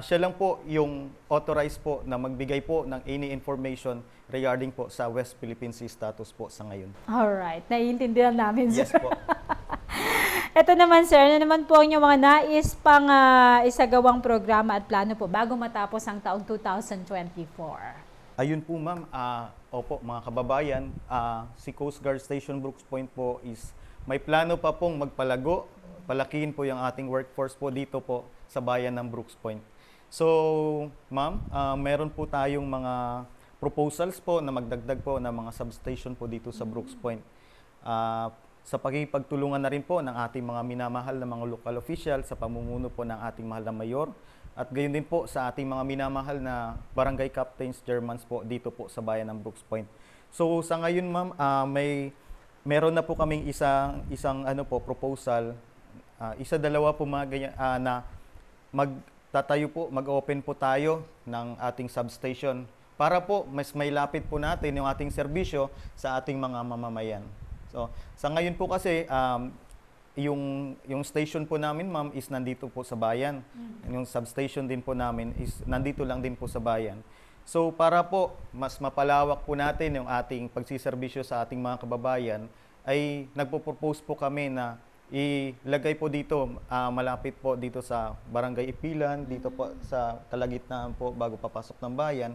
siya lang po yung authorized po na magbigay po ng any information regarding po sa West Philippine Sea status po sa ngayon. Alright, naiintindihan namin, sir. Yes po. Ito naman, sir, ano naman po ang inyong mga nais pang isagawang programa at plano po bago matapos ang taong 2024? Ayun po, ma'am. Opo, mga kababayan, si Coast Guard Station Brooks Point po is may plano pa pong magpalago, palakihin po yung ating workforce po dito po sa bayan ng Brooks Point. So, ma'am, meron po tayong mga proposals po na magdagdag po ng mga substation po dito sa Brooks Point. Sa pagkikipagtulungan na rin po ng ating mga minamahal na mga local official sa pamumuno po ng ating mahal na mayor at gayon din po sa ating mga minamahal na barangay captains, chairmans po dito po sa bayan ng Brooks Point. So sa ngayon, ma'am, meron na po kaming isang proposal, dalawa po mga ganyan, na mag-open po tayo ng ating substation para po mas may lapit po natin yung ating serbisyo sa ating mga mamamayan. So, sa ngayon po kasi, yung station po namin, ma'am, is nandito po sa bayan. Yung substation din po namin is nandito lang din po sa bayan. So, para po mas mapalawak po natin yung ating pagsiservisyo sa ating mga kababayan, ay nagpo-propose po kami na ilagay po dito, malapit po dito sa Barangay Ipilan, dito po sa kalagitnaan po bago papasok ng bayan,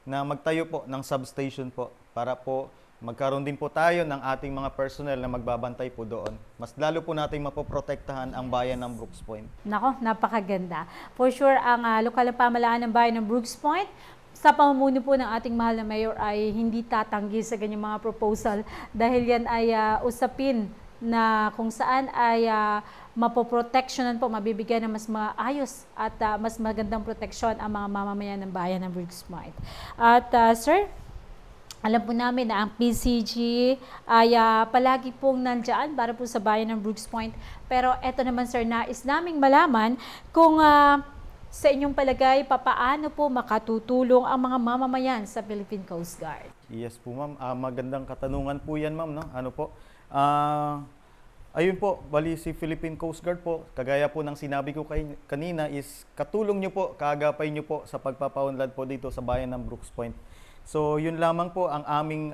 na magtayo po ng substation po para po magkaroon din po tayo ng ating mga personnel na magbabantay po doon. Mas lalo po nating mapoprotektahan ang bayan ng Brooks Point. Nako, napakaganda. For sure, ang lokal na pamahalaan ng bayan ng Brooks Point, sa pamumuno po ng ating mahal na mayor ay hindi tatanggi sa ganyang mga proposal dahil yan ay usapin na kung saan ay mapoproteksyonan po, mabibigyan ng mas maayos at mas magandang proteksyon ang mga mamamayan ng bayan ng Brooks Point. At sir, alam po namin na ang PCG ay palagi pong nandyan para po sa bayan ng Brooks Point. Pero eto naman, sir, nais naming malaman kung sa inyong palagay, papaano po makatutulong ang mga mamamayan sa Philippine Coast Guard? Yes po, ma'am. Magandang katanungan po yan, ma'am. No? Ano po? Ayun po, bali si Philippine Coast Guard po, kagaya po ng sinabi ko kanina is katulong nyo po, kaagapay nyo po sa pagpapaunlad po dito sa bayan ng Brooks Point. So yun lamang po ang aming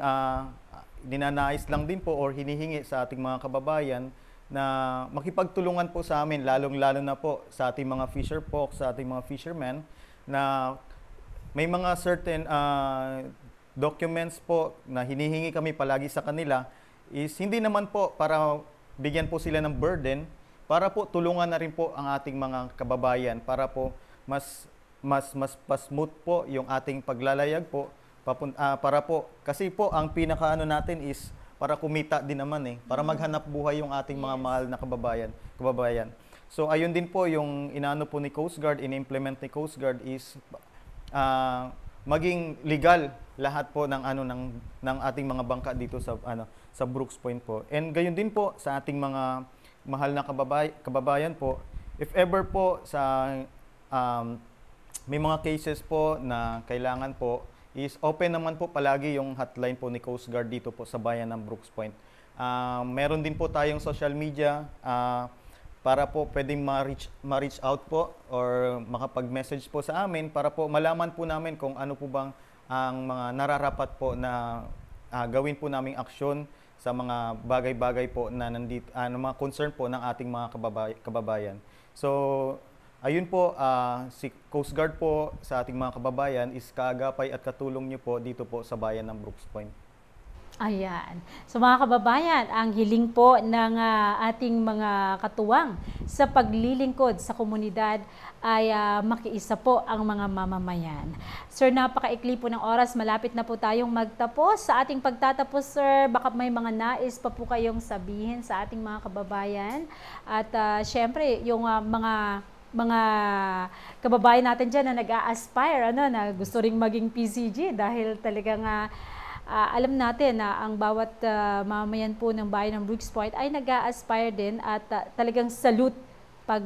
ninanais lang din po or hinihingi sa ating mga kababayan na makipagtulungan po sa amin, lalong-lalo na po sa ating mga fisher folk, sa ating mga fishermen, na may mga certain documents po na hinihingi kami palagi sa kanila is hindi naman po para bigyan po sila ng burden, para po tulungan na rin po ang ating mga kababayan para po mas smooth po yung ating paglalayag po. Para po, kasi po ang pinakaano natin is para kumita din naman para maghanap buhay yung ating mga mahal na kababayan. So ayun din po yung inaano po ni Coast Guard, in-implement ni Coast Guard is maging legal lahat po ng ng ating mga bangka dito sa Brooks Point po. And gayon din po sa ating mga mahal na kababayan po, if ever po sa may mga cases po na kailangan po is open naman po palagi yung hotline po ni Coast Guard dito po sa bayan ng Brooks Point. Meron din po tayong social media para po pwedeng ma-reach out po or makapag-message po sa amin para po malaman po namin kung ano po bang ang mga nararapat po na gawin po naming aksyon sa mga bagay-bagay po na nandito, mga concern po ng ating mga kababayan. So, ayun po, si Coast Guard po sa ating mga kababayan is kaagapay at katulong niyo po dito po sa bayan ng Brooks Point. Ayan. So mga kababayan, ang hiling po ng ating mga katuwang sa paglilingkod sa komunidad ay makiisa po ang mga mamamayan. Sir, napakaikli po ng oras. Malapit na po tayong magtapos. Sa ating pagtatapos, sir, baka may mga nais pa po kayong sabihin sa ating mga kababayan. At syempre, yung mga kababayan natin dyan na nag-a-aspire, na gusto ring maging PCG dahil talagang alam natin na ang bawat mamamayan po ng bayan ng Brooks Point ay nag-a-aspire din at talagang salute pag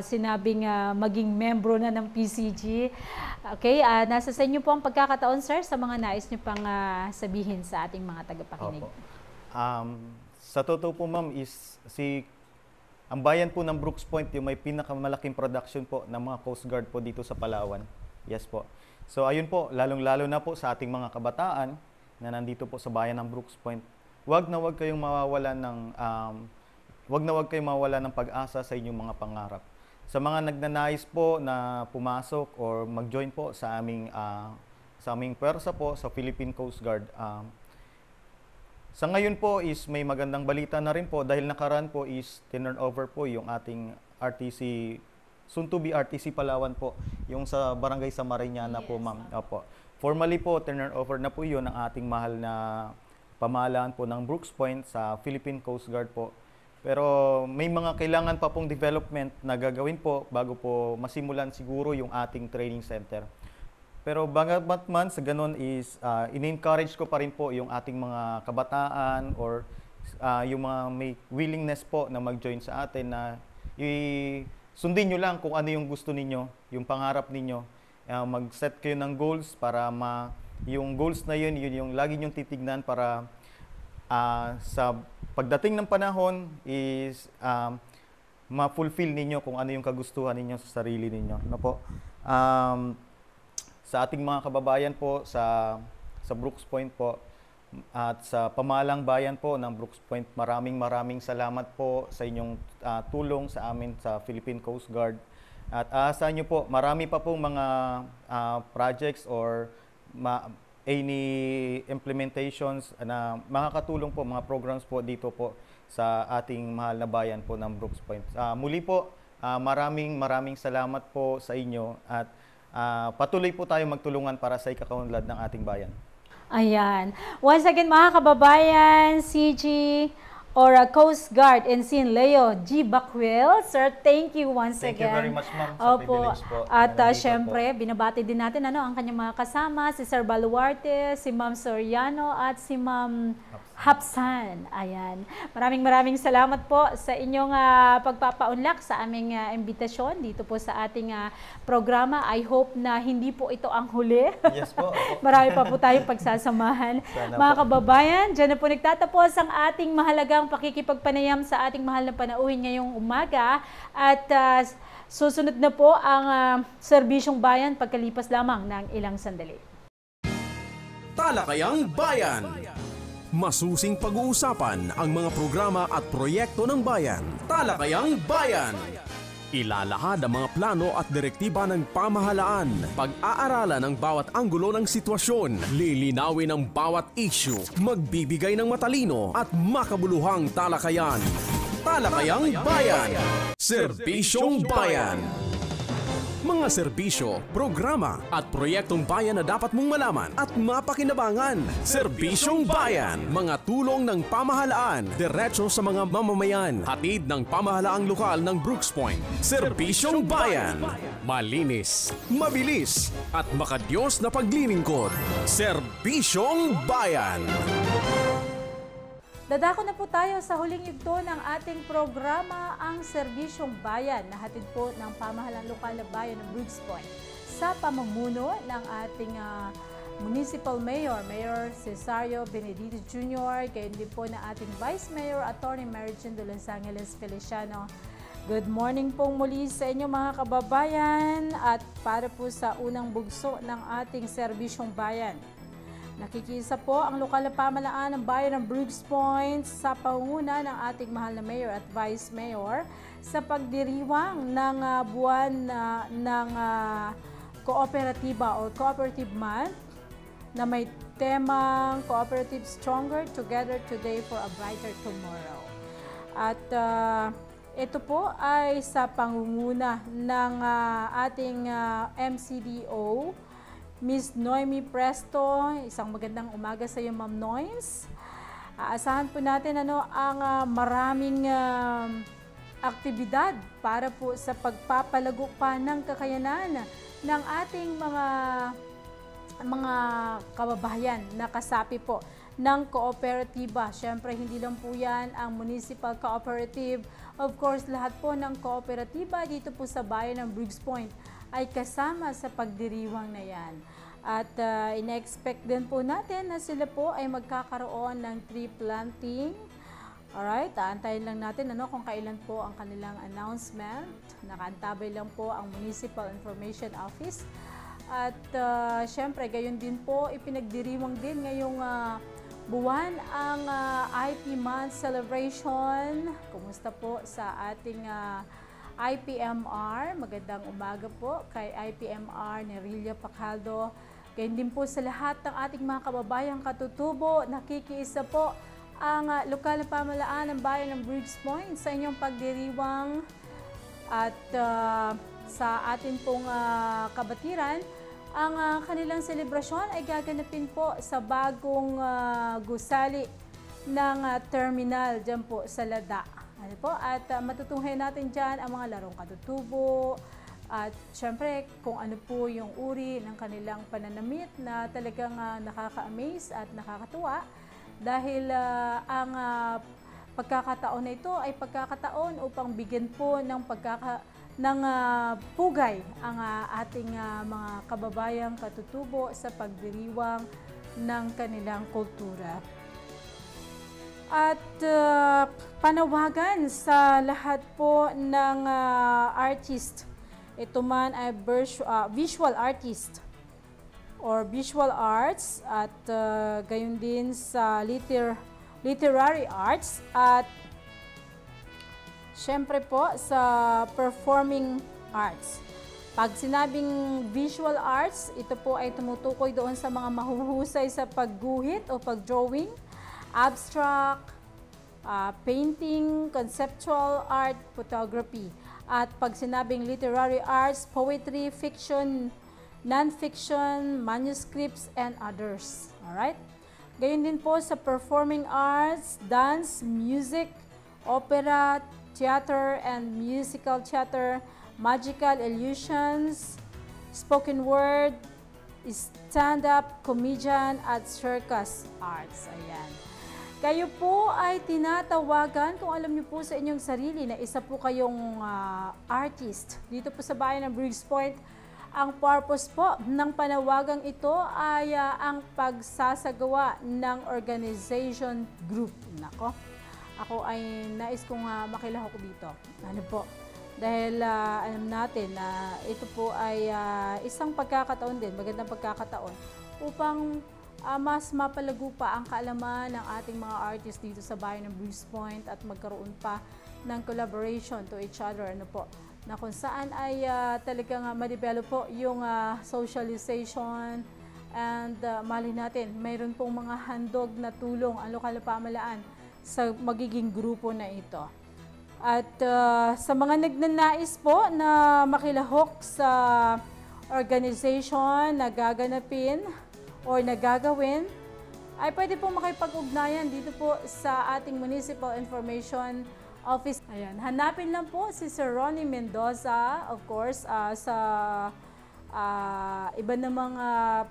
sinabing maging membro na ng PCG. Okay, nasa sa inyo po ang pagkakataon, sir, sa mga nais niyo pang sabihin sa ating mga tagapakinig. Sa totoo po, ma'am, is ang bayan po ng Brooks Point yung may pinakamalaking production po ng mga Coast Guard po dito sa Palawan. Yes po. So ayun po, lalong-lalo na po sa ating mga kabataan na nandito po sa bayan ng Brooks Point. Huwag kayong mawawalan ng pag-asa sa inyong mga pangarap. Sa mga nagnanais po na pumasok or mag-join po sa aming pwersa po sa Philippine Coast Guard, sa ngayon po is may magandang balita na rin po dahil nakaraan po is turnover po yung ating RTC, soon to be RTC Palawan po, yung sa Barangay Samariñana po, ma'am. Opo. Formally po, turnover na po yun ang ating mahal na pamahalaan po ng Brooks Point sa Philippine Coast Guard po. Pero may mga kailangan pa pong development na gagawin po bago po masimulan siguro yung ating training center. Pero bagamat man sa ganun is in-encourage ko pa rin po yung ating mga kabataan or yung mga may willingness po na mag-join sa atin na sundin nyo lang kung ano yung gusto ninyo, yung pangarap ninyo. Mag-set kayo ng goals para yung goals na yun yung lagi nyong titignan para sa pagdating ng panahon is ma-fulfill ninyo kung ano yung kagustuhan ninyo sa sarili ninyo. Ano po? Sa ating mga kababayan po sa Brooks Point po at sa pamahalang bayan po ng Brooks Point, maraming salamat po sa inyong tulong sa amin sa Philippine Coast Guard. At aasahan nyo po, marami pa pong mga projects or any implementations na makakatulong po, mga programs po dito po sa ating mahal na bayan po ng Brooks Point. Muli po, maraming salamat po sa inyo at patuloy po tayo magtulungan para sa ikakaunlad ng ating bayan. Ayan. Once again, mga kababayan, CG or Coast Guard Ensign Leo G. Bacuel. Sir, thank you once again. Thank you very much, ma'am, sa privilege po. At syempre, binabati din natin ang kanyang mga kasama, si Sir Baluarte, si Ma'am Soriano, at si Ma'am Hapsan. Ayan. Maraming salamat po sa inyong pagpapaunlak sa aming imbitasyon dito po sa ating programa. I hope na hindi po ito ang huli. Yes po. Marami pa po tayong pagsasamahan. Mga kababayan, dyan na po nagtatapos ang ating mahalagang pakikipagpanayam sa ating mahal na panauhin ngayong umaga. At susunod na po ang Serbisyong Bayan pagkalipas lamang ng ilang sandali. Talakayang Bayan. Masusing pag-uusapan ang mga programa at proyekto ng bayan. Talakayang Bayan. Ilalahad ang mga plano at direktiba ng pamahalaan. Pag-aaralan ang bawat anggulo ng sitwasyon. Lilinawin ang bawat issue. Magbibigay ng matalino at makabuluhang talakayan. Talakayang Bayan. Serbisyong Bayan. Mga serbisyo, programa at proyektong bayan na dapat mong malaman at mapakinabangan. Serbisyong Bayan. Mga tulong ng pamahalaan, diretso sa mga mamamayan. Hatid ng pamahalaang lokal ng Brooks Point. Serbisyong Bayan. Malinis, mabilis at makadiyos na paglilingkod. Serbisyong Bayan. Dadako na po tayo sa huling yugto ng ating programa, ang Serbisyong Bayan, na hatid po ng pamahalang lokal na bayan ng Brooks Point sa pamumuno ng ating Municipal Mayor, Mayor Cesario Benedito Jr., gayon din po na ating Vice Mayor, Attorney Mary Jane de Los Angeles Feliciano. Good morning pong muli sa inyo mga kababayan at para po sa unang bugso ng ating Serbisyong Bayan. Nakikisa po ang lokal na pamahalaan ng bayan ng Brooks Point sa pangunguna ng ating mahal na Mayor at Vice Mayor sa pagdiriwang ng buwan ng Kooperatiba or Cooperative Month na may temang Cooperative Stronger Together Today for a Brighter Tomorrow. At ito po ay sa pangunguna ng ating MCDO, Ms. Noemi Presto. Isang magandang umaga sa iyo, Ma'am Noyes. Aasahan po natin ang maraming aktibidad para po sa pagpapalago pa ng kakayanan ng ating mga kababayan na kasapi po ng kooperatiba. Siyempre, hindi lang po yan ang municipal cooperative. Of course, lahat po ng kooperatiba dito po sa bayan ng Briggs Point ay kasama sa pagdiriwang na yan. At ina-expect din po natin na sila po ay magkakaroon ng tree planting. Alright, aantayin lang natin kung kailan po ang kanilang announcement. Nakaantabay lang po ang Municipal Information Office. At syempre, gayon din po, ipinagdiriwang din ngayong buwan ang IP Month Celebration. Kumusta po sa ating IPMR? Magandang umaga po kay IPMR Nerilya Pacaldo. Gayon din po sa lahat ng ating mga kababayang katutubo. Nakikiisa po ang lokal na pamahalaan ng bayan ng Briggs Point sa inyong pagdiriwang. At sa atin pong kabatiran, ang kanilang selebrasyon ay gaganapin po sa bagong gusali ng terminal dyan po sa Lada. At matutuhin natin dyan ang mga larong katutubo at syempre kung ano po yung uri ng kanilang pananamit na talagang nakaka-amaze at nakakatuwa dahil ang pagkakataon na ito ay pagkakataon upang bigyan po ng pugay ang ating mga kababayang katutubo sa pagdiriwang ng kanilang kultura. At panawagan sa lahat po ng artist. Ito man ay visual artist or visual arts at gayon din sa literary arts at syempre po sa performing arts. Pag sinabing visual arts, ito po ay tumutukoy doon sa mga mahuhusay sa pagguhit o pagdrawing, abstract, painting, conceptual art, photography. At pag sinabing literary arts, poetry, fiction, non-fiction, manuscripts, and others. Alright? Gayon din po sa performing arts, dance, music, opera, theater and musical theater, magical illusions, spoken word, stand-up, comedian, at circus arts. Ayan. Kayo po ay tinatawagan, kung alam niyo po sa inyong sarili na isa po kayong artist dito po sa bayan ng Briggs Point. Ang purpose po ng panawagang ito ay ang pagsasagawa ng organization group. Nako, ako ay nais kong makilahok dito. Ano po? Dahil alam natin na ito po ay isang pagkakataon din, magandang pagkakataon upang mas mapalago pa ang kaalaman ng ating mga artists dito sa bayan ng Briggs Point at magkaroon pa ng collaboration to each other. Ano po? Na kung saan ay talagang ma-develop po yung socialization and mali natin, mayroon pong mga handog na tulong ang lokal na pamahalaan sa magiging grupo na ito. At sa mga nagnanais po na makilahok sa organization na gaganapin o nagagawin, ay pwede po makipag-ugnayan dito po sa ating Municipal Information Office. Ayan, hanapin lang po si Sir Ronnie Mendoza, of course, sa iba namang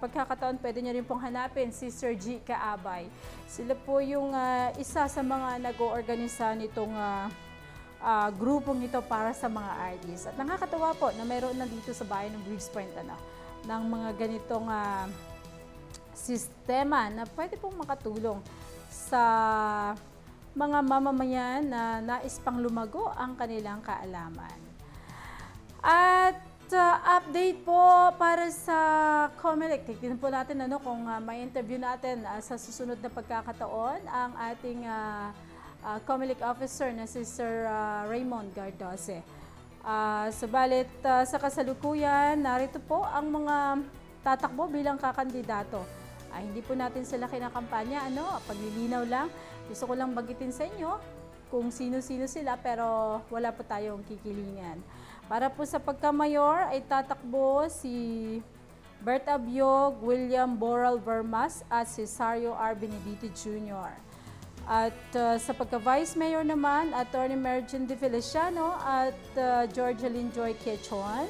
pagkakataon, pwede niyo rin pong hanapin si Sir G. Kaabay. Sila po yung isa sa mga nag-oorganisa nitong grupong ito para sa mga artists. At nakakatawa po na mayroon na dito sa bayan ng Briggs Point ng mga ganitong sistema na pwede pong makatulong sa mga mamamayan na nais pang lumago ang kanilang kaalaman. At update po para sa COMELEC. Tignan po natin kung may interview natin sa susunod na pagkakataon ang ating COMELEC officer na si Sir Raymond Gardose. Subalit sa kasalukuyan, narito po ang mga tatakbo bilang kakandidato Hindi po natin sila kinakampanya, paglilinaw lang. Gusto ko lang bagitin sa inyo kung sino-sino sila, pero wala po tayong kikilingan. Para po sa pagkamayor ay tatakbo si Bert Abiog, William Boral Vermas at Cesario R. Benedito Jr. At sa pagka-Vice Mayor naman, Attorney Mergen De Feliciano at Georgeline Joy Quechon.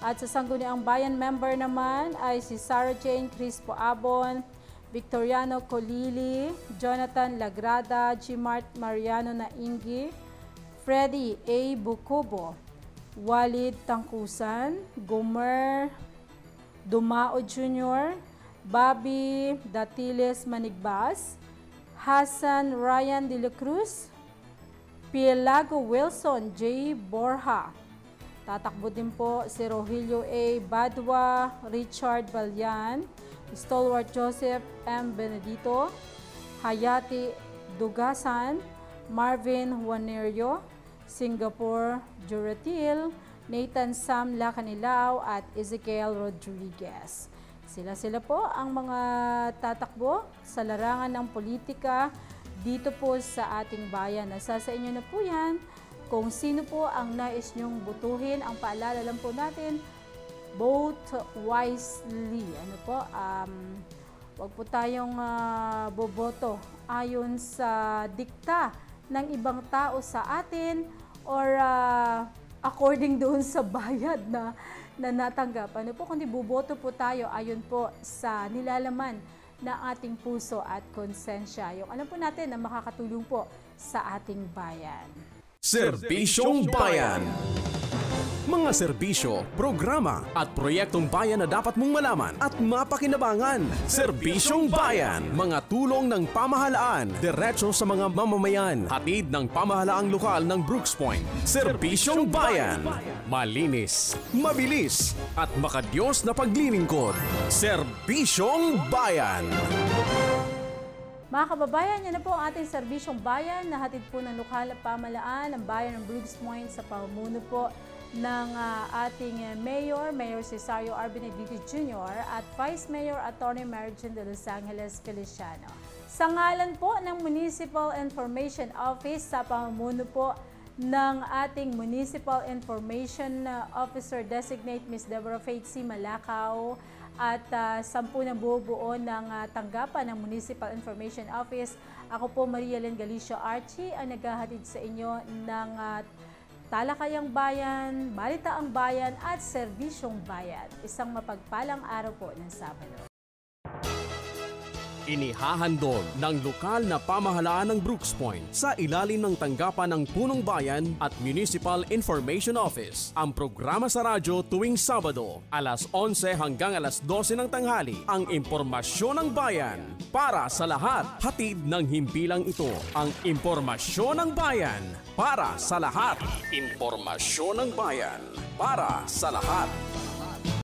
At sa Sangguniang Bayan member naman ay si Sarah Jane Crispo Abon, Victoriano Colili, Jonathan Lagrada, Gmart Mariano Naingi, Freddy A. Bukubo, Walid Tangkusan, Gomer Dumao Jr., Bobby Datiles Manigbas, Hassan Ryan De La Cruz, Pielago Wilson J. Borja. Tatakbo din po si Rogelio A. Badwa, Richard Balyan, Stalwart Joseph M. Benedito, Hayati Dugasan, Marvin Juanerio, Singapore Juratil, Nathan Sam Lacanilao at Ezekiel Rodriguez. Sila po ang mga tatakbo sa larangan ng politika dito po sa ating bayan. Nasa sa inyo na po yan kung sino po ang nais nyong butuhin. Ang paalala lang po natin, vote wisely. Wag po tayong boboto ayon sa dikta ng ibang tao sa atin or according doon sa bayad na natanggap. Kundi boboto po tayo ayon po sa nilalaman ng ating puso at konsensya. Yung alam po natin na makakatulong po sa ating bayan. Serbisyong Bayan. Mga serbisyo, programa at proyektong bayan na dapat mong malaman at mapakinabangan. Serbisyong Bayan. Mga tulong ng pamahalaan, diretso sa mga mamamayan. Hatid ng pamahalaang lokal ng Brooks Point. Serbisyong Bayan. Malinis, mabilis at makadiyos na paglilingkod. Serbisyong Bayan. Mga kababayan, yan na po ang ating serbisyong bayan na hatid po ng lokal na pamahalaan ng bayan ng Brooks Point sa pamumuno po ng ating Mayor Cesario R. Benedito Jr. at Vice Mayor Attorney Mergen de Los Angeles Feliciano. Sa ngalan po ng Municipal Information Office sa pamumuno po ng ating Municipal Information Officer Designate Ms. Deborah Faith C. Malacao at 10 na buo ng tanggapan ng Municipal Information Office, ako po Maria Len Galicio Archie ang naghahatid sa inyo ng Talakayang Bayan, Balitaang Bayan at Serbisyong Bayan. Isang mapagpalang araw po ng Sabado. Inihahandog ng lokal na pamahalaan ng Brooks Point sa ilalim ng tanggapan ng Punong Bayan at Municipal Information Office. Ang programa sa radyo tuwing Sabado, alas 11 hanggang alas 12 ng tanghali. Ang impormasyon ng bayan para sa lahat. Hatid ng himpilang ito, ang impormasyon ng bayan para sa lahat. Impormasyon ng bayan para sa lahat.